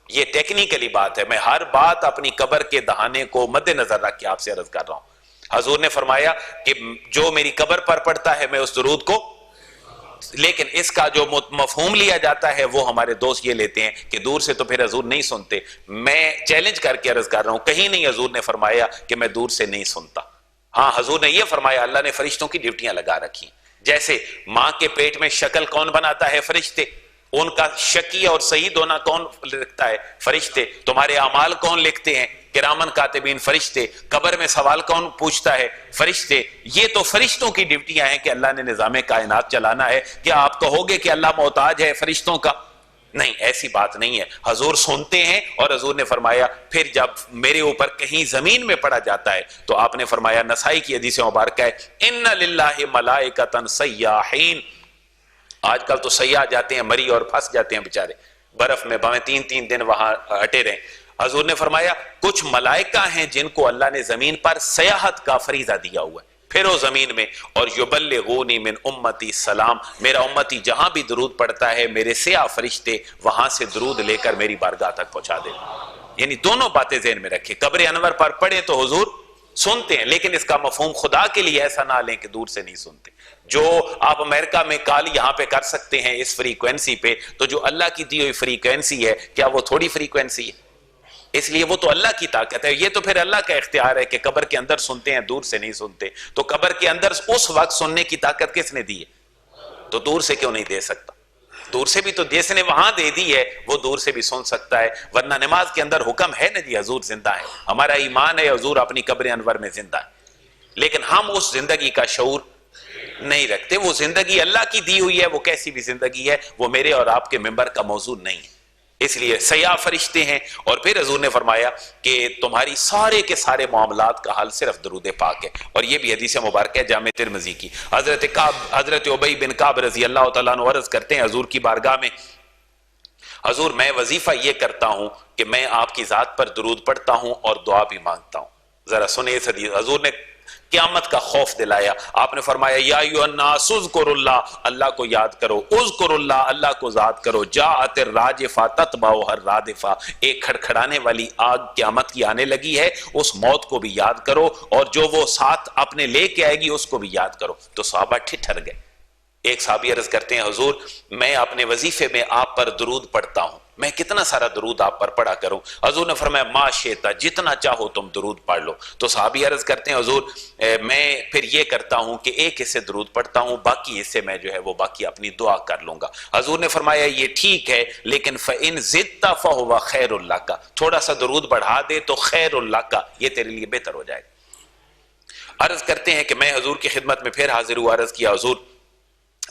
یہ ٹیکنیکلی بات ہے، میں ہر بات اپنی قبر کے دہانے کو مد نظر رکھ کے آپ سے عرض کر رہا ہوں۔ حضور نے فرمایا کہ جو میری قبر پر پڑھتا ہے میں اس درود کو، لیکن اس کا جو مفہوم لیا جاتا ہے وہ ہمارے دوست یہ لیتے ہیں کہ دور سے تو پھر حضور نہیں سنتے۔ میں چیلنج کر کے عرض کر رہا ہوں، کہیں نہیں حضور نے فرمایا کہ میں دور سے نہیں سنتا۔ ہاں حضور نے یہ فرمایا اللہ نے فرشتوں کی ڈیوٹیاں لگا رکھی، جیسے ماں کے پیٹ میں شکل کون بناتا ہے؟ فرشتے۔ ان کا شقی اور سعید ہونا کون لکھتا ہے؟ فرشتے۔ تمہارے اعمال کون لکھتے ہیں؟ کرامن کاتبین، فرشتے۔ قبر میں سوال کون پوچھتا ہے؟ فرشتے۔ یہ تو فرشتوں کی ڈیوٹیاں ہیں کہ اللہ نے نظام کائنات چلانا ہے۔ کیا آپ کہو گے کہ اللہ محتاج ہے فرشتوں کا؟ نہیں، ایسی بات نہیں ہے۔ حضور سنتے ہیں، اور حضور نے فرمایا پھر جب میرے اوپر کہیں زمین میں پڑا جاتا ہے تو آپ نے فرمایا، نسائی کی حدیث مبارکہ ہے، ان للہ ملائکۃ سیاحین۔ آج کل تو سیاح جاتے ہیں مری اور پھنس جاتے ہیں بیچارے برف میں، بھاویں 3 دن وہاں ہٹے رہیں۔ حضور نے فرمایا کچھ ملائکہ ہیں جن کو اللہ نے زمین پر سیاحت کا فریضہ دیا ہوا ہے، پھرو زمین میں، اور یبلغونی من امتی السلام، میرا امتی جہاں بھی درود پڑھتا ہے میرے سیاہ فرشتے وہاں سے درود لے کر میری بارگاہ تک پہنچا دے۔ یعنی دونوں باتیں ذہن میں رکھیں، قبر انور پر پڑھے تو حضور سنتے ہیں، لیکن اس کا مفہوم خدا کے لیے ایسا نہ لیں کہ دور سے نہیں سنتے۔ جو آپ امریکہ میں کال یہاں پہ کر سکتے ہیں اس فریکوینسی پہ، تو جو اللہ کی دی ہوئی فریکوینسی ہے کیا وہ تھوڑی فریکوینسی ہے؟ اس لیے وہ تو اللہ کی طاقت ہے، یہ تو پھر اللہ کا اختیار ہے کہ قبر کے اندر سنتے ہیں دور سے نہیں سنتے۔ تو قبر کے اندر اس وقت سننے کی طاقت کس نے دی ہے؟ تو دور سے کیوں نہیں دے سکتا؟ دور سے بھی تو جس نے وہاں دے دی ہے وہ دور سے بھی سن سکتا ہے، ورنہ نماز کے اندر حکم ہے نا جی حضور زندہ ہے، ہمارا ایمان ہے حضور اپنی قبر انور میں زندہ ہے، لیکن ہم اس زندگی کا شعور نہیں رکھتے۔ وہ زندگی اللہ کی دی ہوئی ہے، وہ کیسی بھی زندگی ہے، وہ میرے اور آپ کے ممبر کا موضوع نہیں ہے۔ اس لیے سیاہ فرشتے ہیں، اور پھر حضور نے فرمایا کہ تمہاری سارے کے سارے معاملات کا حل صرف درود پاک ہے، اور یہ بھی حدیث مبارکہ ہے جامع ترمذی کی۔ حضرت ابی بن کعب رضی اللہ تعالیٰ عنہ عرض کرتے ہیں حضور کی بارگاہ میں، حضور میں وظیفہ یہ کرتا ہوں کہ میں آپ کی ذات پر درود پڑھتا ہوں اور دعا بھی مانگتا ہوں۔ ذرا سنیں اس حدیث، حضور نے قیامت کا خوف دلایا۔ آپ نے فرمایا یا ایھا الناس اذکروا اللہ، اللہ کو یاد کرو، اذکروا اللہ، اللہ کو یاد کرو، جاءت الراجفہ تتبعها الرادفہ، ایک کھڑکھڑانے والی آگ قیامت کی آنے لگی ہے، اس موت کو بھی یاد کرو، اور جو وہ ساتھ اپنے لے کے آئے گی اس کو بھی یاد کرو۔ تو صحابہ ٹھٹھر گئے۔ ایک صحابی عرض کرتے ہیں حضور میں اپنے وظیفے میں آپ پر درود پڑھتا ہوں، میں کتنا سارا درود آپ پر پڑھا کروں؟ حضور نے فرمایا ما شئت، جتنا چاہو تم درود پڑھ لو۔ تو صحابی عرض کرتے ہیں حضور میں پھر یہ کرتا ہوں کہ ایک حصے درود پڑھتا ہوں، باقی حصے میں جو ہے وہ باقی اپنی دعا کر لوں گا۔ حضور نے فرمایا یہ ٹھیک ہے، لیکن فَإِن زِدْتَ فَهُوَ خَيْرٌ لَكَ، تھوڑا سا درود بڑھا دے تو خیر لک، یہ تیرے لیے بہتر ہو جائے گا۔ عرض کرتے ہیں کہ میں حضور کی خدمت میں پھر حاضر ہوا، عرض کیا حضور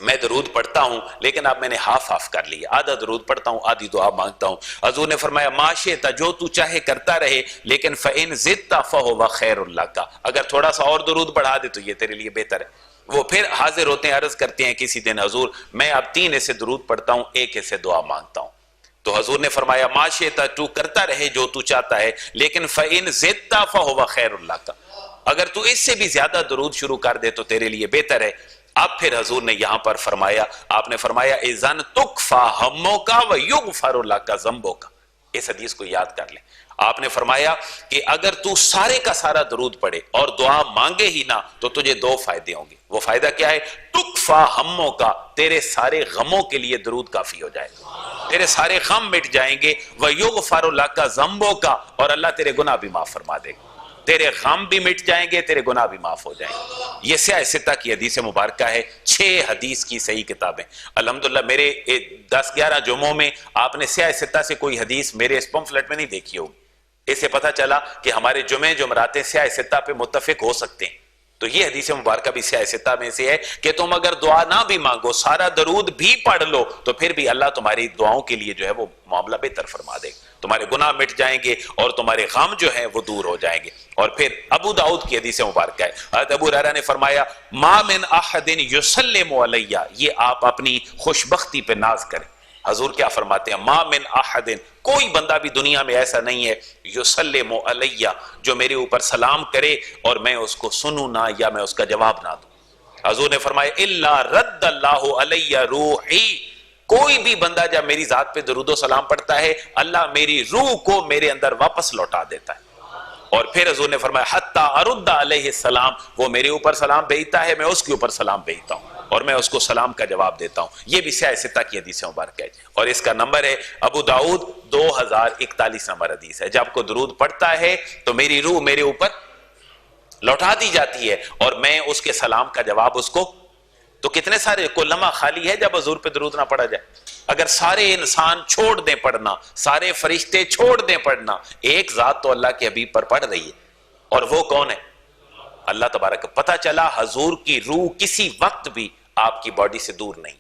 میں درود پڑھتا ہوں لیکن اب میں نے ہاف کر لیا، آدھا درود پڑھتا ہوں آدھی دعا مانگتا ہوں۔ حضور نے فرمایا ما شئت، جو تو چاہے کرتا رہے، لیکن فَإِن زِدْتَ فَهُوَ خَيْرٌ لَكَ، اگر تھوڑا سا اور درود بڑھا دے تو یہ تیرے لیے بہتر ہے۔ وہ پھر حاضر ہوتے ہیں، عرض کرتے ہیں کسی دن حضور میں اب 3 حصے درود پڑھتا ہوں، 1 حصے دعا مانگتا ہوں۔ تو حضور نے فرمایا ما شئت، تو کرتا رہے جو تو چاہتا ہے، لیکن فَإِن زِدْتَ فَهُوَ خَيْرٌ لَكَ، اگر تو اس سے بھی زیادہ درود شروع کر دے تو تیرے لیے بہتر ہے۔ اب پھر حضور نے یہاں پر فرمایا، آپ نے فرمایا اذن تکفا ہموں کا و یغفر لک ذنبوں کا. اس حدیث کو یاد کر لیں. آپ نے فرمایا کہ اگر تو سارے کا سارا درود پڑھے اور دعا مانگے ہی نہ تو تجھے دو فائدے ہوں گے. وہ فائدہ کیا ہے؟ تکفا ہموں کا، تیرے سارے غموں کے لیے درود کافی ہو جائے گا، تیرے سارے غم مٹ جائیں گے. وَيُغْفَرُ لَكَ ذَنبُكَ کا، اور اللہ تیرے گناہ بھی معاف فرما دے گا، تیرے غم بھی مٹ جائیں گے، تیرے گناہ بھی معاف ہو جائیں گے. یہ سیاہ ستہ کی حدیث مبارکہ ہے، 6 حدیث کی صحیح کتابیں. الحمدللہ میرے 10-11 جمعوں میں آپ نے سیاہ ستہ سے کوئی حدیث میرے اس پمفلٹ میں نہیں دیکھی ہوگی. اس سے پتہ چلا کہ ہمارے جمعراتیں سیاہ ستہ پہ متفق ہو سکتے ہیں. تو یہ حدیث مبارکہ بھی سیاہ ستہ میں سے ہے کہ تم اگر دعا نہ بھی مانگو، سارا درود بھی پڑھ لو، تو پھر بھی اللہ تمہاری دعاؤں کے لیے جو ہے وہ معاملہ بہتر فرما دے گا، تمہارے گناہ مٹ جائیں گے اور تمہارے غم جو ہیں وہ دور ہو جائیں گے. اور پھر ابو داؤد کی حدیث مبارکہ ہے، حضرت ابو ہریرہ نے فرمایا ما من احد یسلم علی، یہ آپ اپنی خوشبختی پہ ناز کریں. حضور کیا فرماتے ہیں؟ ما من احد، کوئی بندہ بھی دنیا میں ایسا نہیں ہے، یسلم علی، جو میرے اوپر سلام کرے اور میں اس کو سنوں نہ یا میں اس کا جواب نہ دوں. حضور نے فرمایا الا رد اللہ علی روحی، کوئی بھی بندہ جب میری ذات پہ درود و سلام پڑھتا ہے اللہ میری روح کو میرے اندر واپس لوٹا دیتا ہے. اور پھر حضور نے فرمایا حتی ارد علیہ السلام، وہ میرے اوپر سلام بھیجتا ہے، میں اس کے اوپر سلام بھیجتا ہوں اور میں اس کو سلام کا جواب دیتا ہوں. یہ بھی سیاہ ستہ کی حدیث مبارکہ ہے اور اس کا نمبر ہے ابو داؤد 2041 نمبر حدیث ہے. جب کوئی درود پڑھتا ہے تو میری روح میرے اوپر لوٹا دی جاتی ہے اور میں اس کے سلام کا جواب اس کو. تو کتنے سارے کو لمحہ خالی ہے جب حضور پہ درود نہ پڑھا جائے. اگر سارے انسان چھوڑ دیں پڑھنا، سارے فرشتے چھوڑ دیں پڑھنا، ایک ذات تو اللہ کے حبیب پر پڑھ رہی ہے، اور وہ کون ہے؟ اللہ تبارک. پتہ چلا حضور کی روح کسی وقت بھی آپ کی باڈی سے دور نہیں.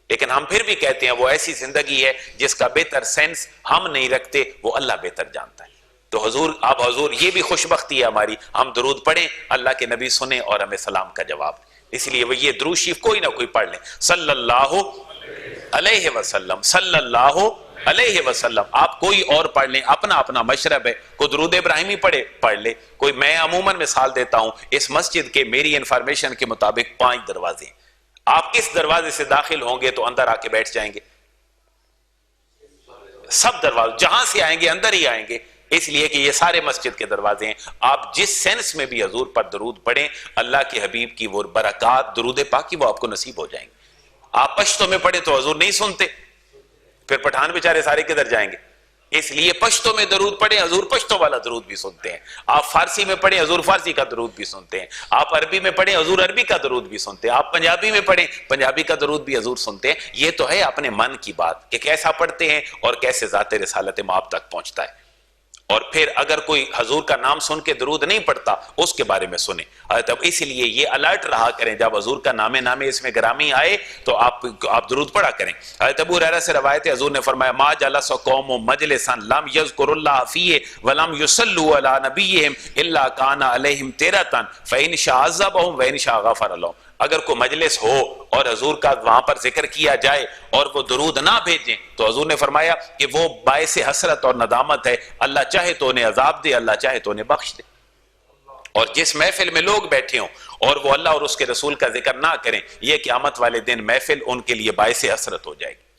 لیکن ہم پھر بھی کہتے ہیں وہ ایسی زندگی ہے جس کا بہتر سینس ہم نہیں رکھتے، وہ اللہ بہتر جانتا ہے. تو حضور یہ بھی خوش بختی ہے ہماری، ہم درود پڑھیں، اللہ کے نبی سنیں اور ہمیں سلام کا جواب. اس لیے وہ یہ درود شریف کوئی نہ کوئی پڑھ لیں، صلی اللہ علیہ وسلم، صلی اللہ علیہ وسلم. آپ کوئی اور پڑھ لیں، اپنا اپنا مشرب ہے. کوئی درود ابراہیمی پڑھ لے کوئی. میں عموماً مثال دیتا ہوں، اس مسجد کے میری انفارمیشن کے مطابق 5 دروازے ہیں. آپ کس دروازے سے داخل ہوں گے تو اندر آ کے بیٹھ جائیں گے؟ سب دروازے جہاں سے آئیں گے اندر ہی آئیں گے، اس لیے کہ یہ سارے مسجد کے دروازے ہیں. آپ جس سینس میں بھی حضور پر درود پڑھیں، اللہ کے حبیب کی وہ برکات درود پاک کی وہ آپ کو نصیب ہو جائیں گے. آپ پشتوں میں پڑھیں تو حضور نہیں سنتے، پھر پٹھان بیچارے سارے کدھر جائیں گے؟ اس لیے پشتوں میں درود پڑھیں، حضور پشتوں والا درود بھی سنتے ہیں. آپ فارسی میں پڑھیں، حضور فارسی کا درود بھی سنتے ہیں. آپ عربی میں پڑھیں، حضور عربی کا درود بھی سنتے ہیں. آپ پنجابی میں پڑھیں، پنجابی کا درود بھی حضور سنتے ہیں. یہ تو ہے اپنے من کی بات کہ کیسا پڑھتے ہیں اور کیسے ذات رسالت مآب تک پہنچتا ہے. اور پھر اگر کوئی حضور کا نام سن کے درود نہیں پڑھتا اس کے بارے میں سنیں. اس لیے یہ الرٹ رہا کریں، جب حضور کا نام اس میں گرامی آئے تو آپ درود پڑھا کریں. حضرت ابو ہریرہ سے روایت ہے، حضور نے فرمایا ما جلس قوم مجلسا لم یذکر اللہ فیہ ولم یصلوا علی نبیہم الا کان علیہم تیرۃ فإن شاء عذبہم وإن شاء غفر لہم. اگر کوئی مجلس ہو اور حضور کا وہاں پر ذکر کیا جائے اور وہ درود نہ بھیجیں تو حضور نے فرمایا کہ وہ باعث حسرت اور ندامت ہے. اللہ چاہے تو انہیں عذاب دے، اللہ چاہے تو انہیں بخش دے. اور جس محفل میں لوگ بیٹھے ہوں اور وہ اللہ اور اس کے رسول کا ذکر نہ کریں، یہ قیامت والے دن محفل ان کے لیے باعث حسرت ہو جائے گی.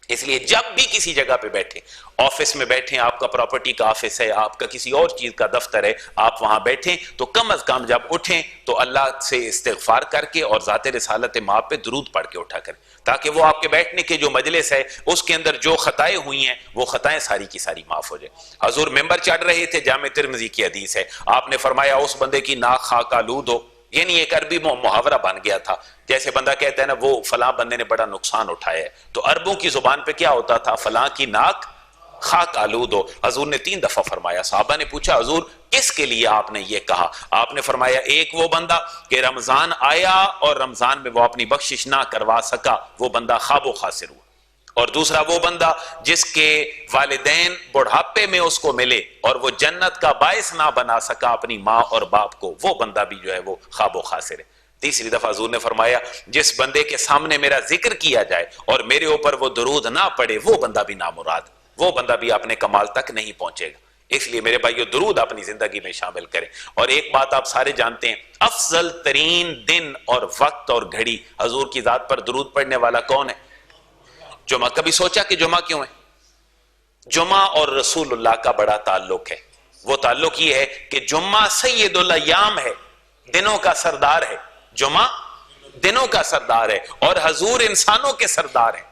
اس لیے جب بھی کسی جگہ پہ بیٹھیں، آفس میں بیٹھیں، آپ کا پراپرٹی کا آفس ہے، آپ کا کسی اور چیز کا دفتر ہے، آپ وہاں بیٹھیں تو کم از کم جب اٹھیں تو اللہ سے استغفار کر کے اور ذات رسالت مآب پہ درود پڑھ کے اٹھا کریں، تاکہ وہ آپ کے بیٹھنے کے جو مجلس ہے اس کے اندر جو خطائیں ہوئی ہیں وہ خطائیں ساری کی ساری معاف ہو جائیں. حضور ممبر چڑھ رہے تھے، جامع ترمذی کی حدیث ہے، آپ نے فرمایا اس بندے کی ناک خاک آلود ہو. یعنی ایک عربی محاورہ بن گیا تھا. جیسے بندہ کہتا ہے نا وہ فلاں بندے نے بڑا نقصان اٹھایا ہے، تو عربوں کی زبان پہ کیا ہوتا تھا؟ فلاں کی ناک خاک آلود ہو. حضور نے 3 دفعہ فرمایا. صحابہ نے پوچھا حضور کس کے لیے آپ نے یہ کہا؟ آپ نے فرمایا ایک وہ بندہ کہ رمضان آیا اور رمضان میں وہ اپنی بخشش نہ کروا سکا، وہ بندہ خواب و خاسر ہوا. اور دوسرا وہ بندہ جس کے والدین بڑھاپے میں اس کو ملے اور وہ جنت کا باعث نہ بنا سکا اپنی ماں اور باپ کو، وہ بندہ بھی جو ہے وہ خواب و خاسر ہے. تیسری دفعہ حضور نے فرمایا جس بندے کے سامنے میرا ذکر کیا جائے اور میرے اوپر وہ درود نہ پڑے، وہ بندہ بھی نامراد، وہ بندہ بھی اپنے کمال تک نہیں پہنچے گا. اس لیے میرے بھائیو درود اپنی زندگی میں شامل کریں. اور ایک بات آپ سارے جانتے ہیں، افضل ترین دن اور وقت اور گھڑی حضور کی ذات پر درود پڑھنے والا کون ہے؟ جمعہ. کبھی سوچا کہ جمعہ کیوں ہے؟ جمعہ اور رسول اللہ کا بڑا تعلق ہے. وہ تعلق یہ ہے کہ جمعہ سید الایام ہے، دنوں کا سردار ہے. جمعہ دنوں کا سردار ہے اور حضور انسانوں کے سردار ہیں.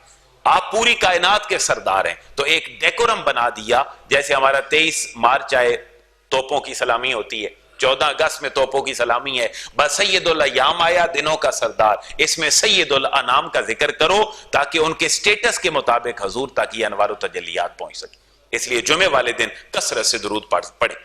آپ پوری کائنات کے سردار ہیں. تو ایک ڈیکورم بنا دیا، جیسے ہمارا 23 مارچ آئے توپوں کی سلامی ہوتی ہے، 14 اگست میں توپوں کی سلامی ہے، بس سید الایام آیا، دنوں کا سردار، اس میں سید الانام کا ذکر کرو تاکہ ان کے سٹیٹس کے مطابق حضور تک یہ انوار و تجلیات پہنچ سکے. اس لیے جمعے والے دن کثرت سے درود پڑھیں.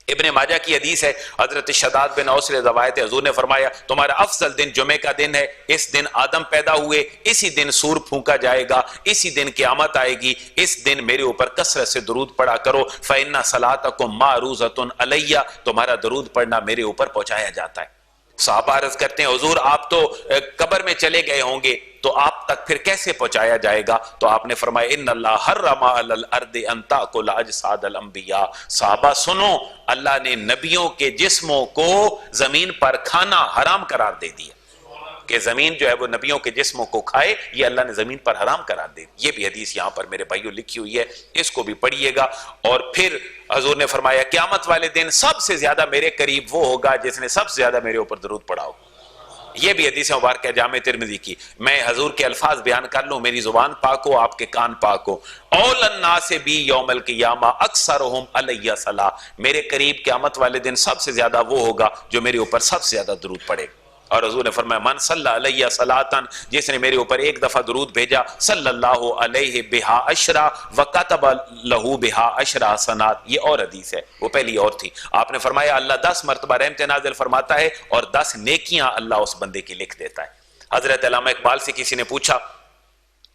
ابن ماجہ کی حدیث ہے، حضرت شداد بن اوس سے روایت ہے، حضور نے فرمایا تمہارا افضل دن جمعے کا دن ہے. اس دن آدم پیدا ہوئے، اسی دن سور پھونکا جائے گا، اسی دن قیامت آئے گی. اس دن میرے اوپر کثرت سے درود پڑھا کرو. فإن صلاتکم معروضۃ علیہ، تمہارا درود پڑھنا میرے اوپر پہنچایا جاتا ہے. صحابہ عرض کرتے ہیں حضور آپ تو قبر میں چلے گئے ہوں گے، تو آپ تک پھر کیسے پہنچایا جائے گا؟ تو آپ نے فرمایا ان اللہ حرم علی الارض ان تاکل اجساد الانبیاء. صحابہ سنو، اللہ نے نبیوں کے جسموں کو زمین پر کھانا حرام قرار دے دیا، کہ زمین جو ہے وہ نبیوں کے جسموں کو کھائے، یہ اللہ نے زمین پر حرام قرار دے دی. یہ بھی حدیث یہاں پر میرے بھائیوں لکھی ہوئی ہے، اس کو بھی پڑھیے گا. اور پھر حضور نے فرمایا قیامت والے دن سب سے زیادہ میرے قریب وہ ہوگا جس نے سب سے زیادہ میرے اوپر درود پڑھا ہو. یہ بھی حدیث مبارکہ جامع ترمذی کی. میں حضور کے الفاظ بیان کر لوں، میری زبان پاک ہو، آپ کے کان پاک ہو. اول الناس بی یوم القیامہ اکثرہم علیہ صلاۃ، میرے قریب قیامت والے دن سب سے زیادہ وہ ہوگا جو میرے اوپر سب سے زیادہ درود پڑے گا. اور حضور نے فرمایا من صلی علیہ صلاۃً، جس نے میرے اوپر ایک دفعہ درود بھیجا، صلی اللہ علیہ بہا عشرہ وکتب لہ بہا عشرہ حسنات. یہ اور حدیث ہے، وہ پہلی اور تھی. آپ نے فرمایا اللہ 10 مرتبہ رحمت نازل فرماتا ہے اور 10 نیکیاں اللہ اس بندے کی لکھ دیتا ہے. حضرت علامہ اقبال سے کسی نے پوچھا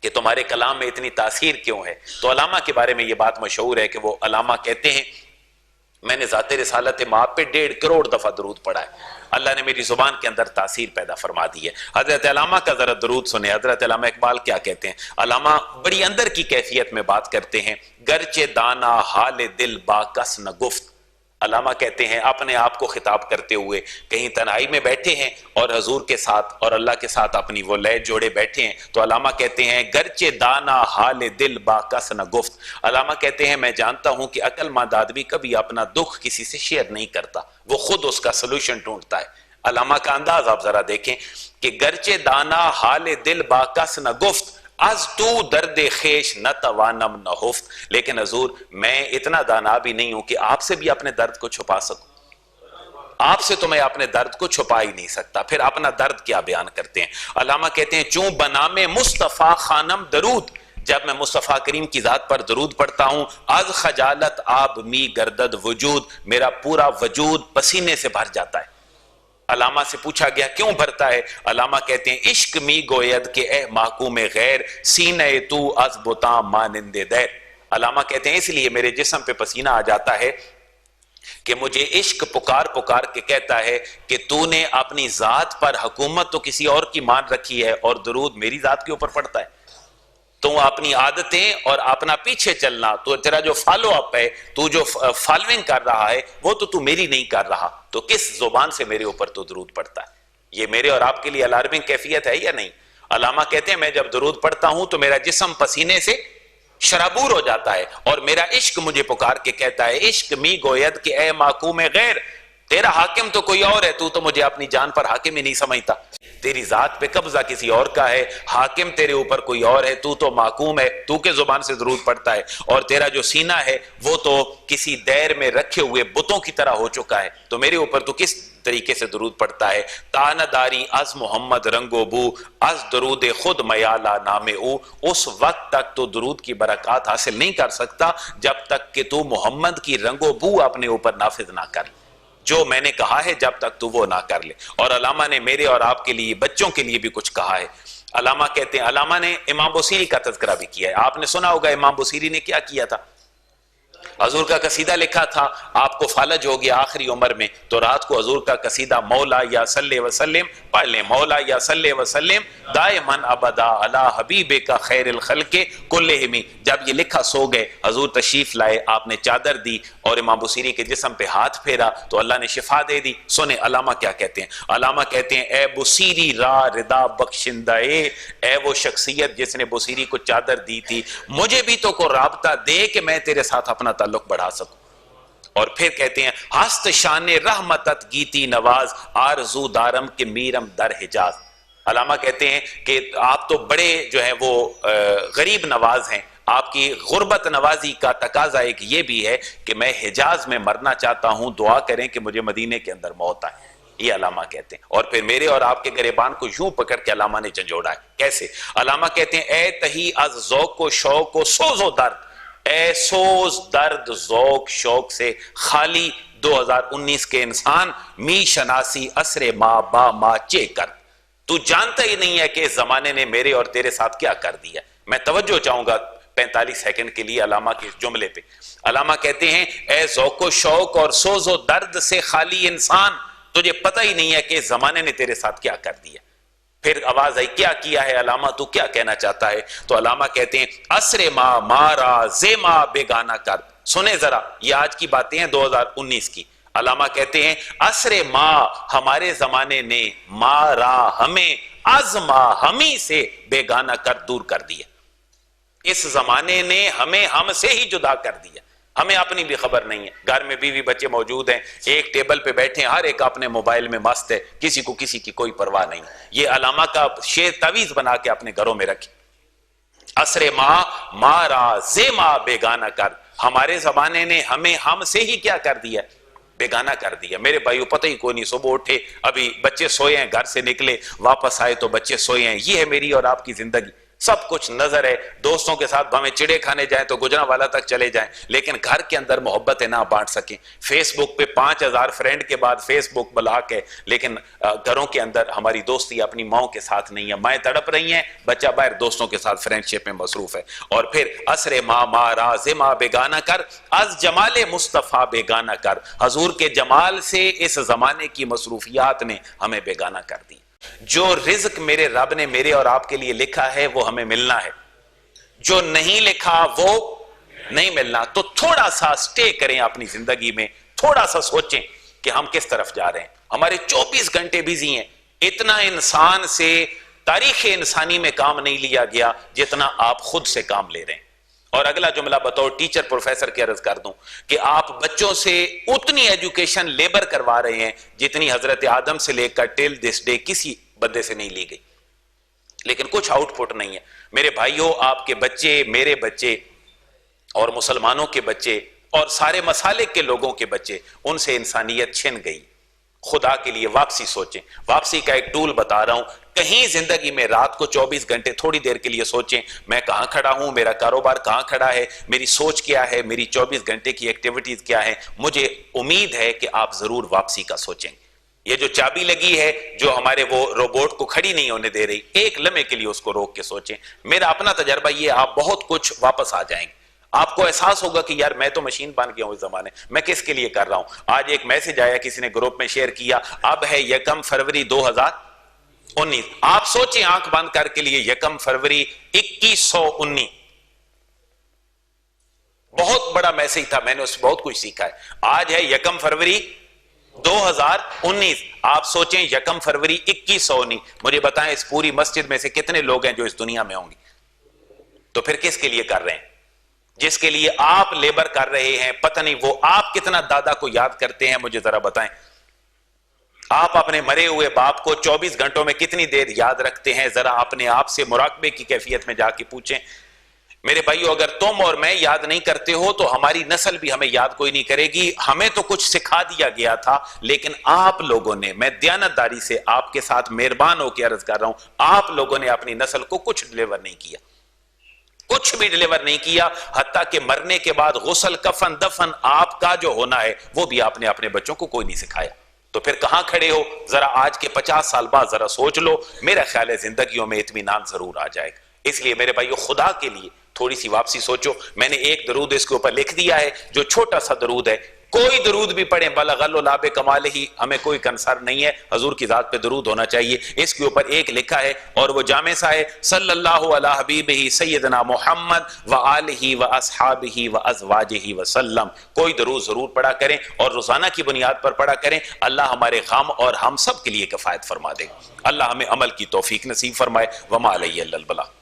کہ تمہارے کلام میں اتنی تاثیر کیوں ہے؟ تو علامہ کے بارے میں یہ بات مشہور ہے کہ وہ علامہ کہتے ہیں میں نے ذات رسالت مآب پہ 1.5 کروڑ دفعہ درود پڑھا ہے، اللہ نے میری زبان کے اندر تاثیر پیدا فرما دی ہے. حضرت علامہ کا ذرا درود سنیں. حضرت علامہ اقبال کیا کہتے ہیں؟ علامہ بڑی اندر کی کیفیت میں بات کرتے ہیں. گرچہ دانا حال دل با کس نہ گفت. علامہ کہتے ہیں اپنے آپ کو خطاب کرتے ہوئے کہیں تنہائی میں بیٹھے ہیں اور حضور کے ساتھ اور اللہ کے ساتھ اپنی وہ لے جوڑے بیٹھے ہیں، تو علامہ کہتے ہیں گرچہ دانا حال دل با کس نہ گفت. علامہ کہتے ہیں میں جانتا ہوں کہ عقل مند آدمی کبھی اپنا دکھ کسی سے شیئر نہیں کرتا، وہ خود اس کا سلوشن ڈھونڈتا ہے. علامہ کا انداز آپ ذرا دیکھیں کہ گرچہ دانا حال دل با کس نہ گفت از تو درد خیش نہ توانم نہ ہفت. لیکن حضور میں اتنا دانا بھی نہیں ہوں کہ آپ سے بھی اپنے درد کو چھپا سکوں. آپ سے تو میں اپنے درد کو چھپا ہی نہیں سکتا، پھر اپنا درد کیا بیان کرتے ہیں. علامہ کہتے ہیں چوں بنام مصطفیٰ خانم درود، جب میں مصطفیٰ کریم کی ذات پر درود پڑھتا ہوں، از خجالت آب می گردد وجود، میرا پورا وجود پسینے سے بھر جاتا ہے. علامہ سے پوچھا گیا کیوں بھرتا ہے؟ علامہ کہتے ہیں عشق می گوید کہ اے محکوم غیر سینہ تو از بتاں مانند دیر. علامہ کہتے ہیں اس لیے میرے جسم پہ پسینہ آ جاتا ہے کہ مجھے عشق پکار پکار کے کہتا ہے کہ تو نے اپنی ذات پر حکومت تو کسی اور کی مان رکھی ہے اور درود میری ذات کے اوپر پڑتا ہے. تو اپنی عادتیں اور اپنا پیچھے چلنا، تو تیرا جو فالو اپ ہے، تو جو فالوئنگ کر رہا ہے، وہ تو میری نہیں کر رہا، تو کس زبان سے میرے اوپر تو درود پڑتا ہے؟ یہ میرے اور آپ کے لیے الارمنگ کیفیت ہے یا نہیں؟ علامہ کہتے ہیں میں جب درود پڑھتا ہوں تو میرا جسم پسینے سے شرابور ہو جاتا ہے اور میرا عشق مجھے پکار کے کہتا ہے عشق می گوید کہ اے محکوم غیر، تیرا حاکم تو کوئی اور ہے، تو مجھے اپنی جان پر حاکم ہی نہیں سمجھتا. تیری ذات پہ قبضہ کسی اور کا ہے، حاکم تیرے اوپر کوئی اور ہے، تو محکوم ہے، تو کے زبان سے درود پڑتا ہے، اور تیرا جو سینہ ہے وہ تو کسی دیر میں رکھے ہوئے بتوں کی طرح ہو چکا ہے، تو میرے اوپر تو کس طریقے سے درود پڑتا ہے. تانہ داری از محمد رنگ و بو از درود خود میالا نام او. اس وقت تک تو درود کی برکات حاصل نہیں کر سکتا جب تک کہ تو محمد کی رنگ و بو اپنے اوپر نافذ نہ کر، جو میں نے کہا ہے جب تک تو وہ نہ کر لے. اور علامہ نے میرے اور آپ کے لیے، بچوں کے لیے بھی کچھ کہا ہے. علامہ کہتے ہیں، علامہ نے امام بصیری کا تذکرہ بھی کیا ہے. آپ نے سنا ہوگا امام بصیری نے کیا کیا تھا. حضور کا قصیدہ لکھا تھا، آپ کو فالج ہو گیا آخری عمر میں، تو رات کو حضور کا قصیدہ مولا یا صلی وسلم پڑھ لیں، مولا یا صلی وسلم دائماً ابدا علی حبیبک خیر الخلق کلہم۔ جب یہ لکھا سو گئے، حضور تشریف لائے، آپ نے چادر دی اور امام بصیری کے جسم پہ ہاتھ پھیرا تو اللہ نے شفا دے دی۔ سنیں علامہ کیا کہتے ہیں، علامہ کہتے ہیں اے بصیری را ردا بخشندہ، اے وہ شخصیت جس نے بصیری کو چادر دی تھی، مجھے بھی تو کو رابطہ دے کہ میں تیرے ساتھ اپنا تعلق بڑھا سکوں۔ اور پھر کہتے ہیں ہست شان رحمتت گیتی نواز آرزو دارم کے میرم در حجاز۔ علامہ کہتے ہیں کہ آپ تو بڑے جو ہیں وہ غریب نواز ہیں، آپ کی غربت نوازی کا تقاضا ایک یہ بھی ہے کہ میں حجاز میں مرنا چاہتا ہوں، دعا کریں کہ مجھے مدینے کے اندر موت آئے۔ یہ علامہ کہتے ہیں۔ اور پھر میرے اور آپ کے گریبان کو یوں پکڑ کے علامہ نے جھنجھوڑا ہے۔ کیسے؟ علامہ کہتے ہیں اے تہی از ذوق و شوق و سوز و درد، اے سوز درد ذوق شوق سے خالی 2019 کے انسان، می شناسی اسر ما با ما چے کر، تو جانتا ہی نہیں ہے کہ اس زمانے نے میرے اور تیرے ساتھ کیا کر دیا۔ میں توجہ چاہوں گا 45 سیکنڈ کے لیے علامہ کے اس جملے پہ۔ علامہ کہتے ہیں اے ذوق و شوق اور سوز و درد سے خالی انسان، تجھے پتہ ہی نہیں ہے کہ اس زمانے نے تیرے ساتھ کیا کر دیا۔ پھر آواز آئی کیا کیا ہے علامہ، تو کیا کہنا چاہتا ہے؟ تو علامہ کہتے ہیں اسر ما مارا زیما بیگانہ کر۔ سنیں ذرا، یہ آج کی باتیں ہیں 2019 کی۔ علامہ کہتے ہیں اسر ما ہمارے زمانے نے مارا ہمیں ازما ہمی سے بیگانہ کر دور کر دیا۔ اس زمانے نے ہمیں ہم سے ہی جدا کر دیا، ہمیں اپنی بھی خبر نہیں ہے۔ گھر میں بیوی بچے موجود ہیں، ایک ٹیبل پہ بیٹھے ہیں، ہر ایک اپنے موبائل میں مست ہے، کسی کو کسی کی کوئی پرواہ نہیں۔ یہ علامہ کا شعر تعویذ بنا کے اپنے گھروں میں رکھیں۔ اسر ما مارا زیما بیگانہ کر، ہمارے زمانے نے ہمیں ہم سے ہی کیا کر دیا؟ بیگانہ کر دیا۔ میرے بھائیو پتہ ہی کوئی نہیں، صبح اٹھے ابھی بچے سوئے ہیں، گھر سے نکلے واپس آئے تو بچے سوئے ہیں۔ یہ ہے میری اور آپ کی زندگی، سب کچھ نظر ہے، دوستوں کے ساتھ ہمیں چڑے کھانے جائیں تو گجرانوالا تک چلے جائیں، لیکن گھر کے اندر محبت نہ بانٹ سکیں۔ فیس بک پہ 5000 فرینڈ کے بعد فیس بک بلاک ہے، لیکن گھروں کے اندر ہماری دوستی اپنی ماؤں کے ساتھ نہیں ہے، مائیں تڑپ رہی ہیں، بچہ باہر دوستوں کے ساتھ فرینڈ شپ میں مصروف ہے۔ اور پھر اسر ما مارا زما بیگانہ کر، از جمال مصطفیٰ بیگانہ کر، حضور کے جمال سے اس زمانے کی مصروفیات نے ہمیں بیگانہ کر دی۔ جو رزق میرے رب نے میرے اور آپ کے لیے لکھا ہے وہ ہمیں ملنا ہے، جو نہیں لکھا وہ نہیں ملنا۔ تو تھوڑا سا سٹے کریں اپنی زندگی میں، تھوڑا سا سوچیں کہ ہم کس طرف جا رہے ہیں۔ ہمارے 24 گھنٹے بزی ہیں، اتنا انسان سے تاریخ انسانی میں کام نہیں لیا گیا جتنا آپ خود سے کام لے رہے ہیں۔ اور اگلا جملہ بطور ٹیچر پروفیسر کے عرض کر دوں کہ آپ بچوں سے اتنی ایجوکیشن لیبر کروا رہے ہیں جتنی حضرت آدم سے لے کر ٹل دس ڈے کسی بندے سے نہیں لی گئی، لیکن کچھ آؤٹ پٹ نہیں ہے۔ میرے بھائیوں، آپ کے بچے، میرے بچے اور مسلمانوں کے بچے اور سارے مسالک کے لوگوں کے بچے، ان سے انسانیت چھن گئی۔ خدا کے لیے واپسی سوچیں۔ واپسی کا ایک ٹول بتا رہا ہوں، کہیں زندگی میں رات کو 24 گھنٹے تھوڑی دیر کے لیے سوچیں میں کہاں کھڑا ہوں، میرا کاروبار کہاں کھڑا ہے، میری سوچ کیا ہے، میری 24 گھنٹے کی ایکٹیویٹیز کیا ہے۔ مجھے امید ہے کہ آپ ضرور واپسی کا سوچیں۔ یہ جو چابی لگی ہے جو ہمارے وہ روبوٹ کو کھڑی نہیں ہونے دے رہی، ایک لمحے کے لیے اس کو روک کے سوچیں۔ میرا اپنا تجربہ یہ، آپ بہت کچھ واپس آ جائیں گے۔ آپ کو احساس ہوگا کہ یار میں تو مشین بن گیا ہوں اس زمانے میں، کس کے لیے کر رہا ہوں۔ آج ایک میسج آیا، کسی نے گروپ میں شیئر کیا، اب ہے 1 فروری 2019۔ آپ سوچیں آنکھ بند کر کے لیے 1 فروری 2119، بہت بڑا میسج تھا، میں نے اس سے بہت کچھ سیکھا ہے۔ آج ہے 1 فروری 2019، آپ سوچیں 1 فروری 2119۔ مجھے بتائیں اس پوری مسجد میں سے کتنے لوگ ہیں جو اس دنیا میں ہوں گے؟ تو پھر کس کے لیے کر رہے ہیں؟ جس کے لیے آپ لیبر کر رہے ہیں، پتہ نہیں وہ آپ کتنا دادا کو یاد کرتے ہیں، مجھے ذرا بتائیں۔ آپ اپنے مرے ہوئے باپ کو 24 گھنٹوں میں کتنی دیر یاد رکھتے ہیں؟ ذرا اپنے آپ سے مراقبے کی کیفیت میں جا کے پوچھیں۔ میرے بھائیو، اگر تم اور میں یاد نہیں کرتے ہو تو ہماری نسل بھی ہمیں یاد کوئی نہیں کرے گی۔ ہمیں تو کچھ سکھا دیا گیا تھا، لیکن آپ لوگوں نے، میں دیانتداری سے آپ کے ساتھ مہربان ہو کے عرض کر رہا ہوں، آپ لوگوں نے اپنی نسل کو کچھ ڈلیور نہیں کیا، کچھ بھی ڈلیور نہیں کیا۔ حتیٰ کہ مرنے کے بعد غسل، کفن، دفن آپ کا جو ہونا ہے وہ بھی آپ نے اپنے بچوں کو کوئی نہیں سکھایا۔ تو پھر کہاں کھڑے ہو؟ ذرا آج کے 50 سال بعد ذرا سوچ لو۔ میرا خیال ہے زندگیوں میں اطمینان ضرور آ جائے گا۔ اس لیے میرے بھائیو، خدا کے لیے تھوڑی سی واپسی سوچو. میں نے ایک درود اس کے اوپر لکھ دیا ہے جو چھوٹا سا درود ہے. کوئی درود بھی پڑھیں بلغ اللعب کمال ہی، ہمیں کوئی کنسر نہیں ہے، حضور کی ذات پہ درود ہونا چاہیے. اس کے اوپر ایک لکھا ہے اور وہ جامع سا ہے، صلی اللہ علی حبیبہ سیدنا محمد وآلہ واصحابہ وازواجہ وسلم. کوئی درود ضرور پڑھا کریں اور روزانہ کی بنیاد پر پڑھا کریں. اللہ ہمارے غم اور ہم سب کے لیے کفایت فرما دے. اللہ ہمیں عمل کی توفیق نصیب فرمائے. وما علیہ الا البلاغ.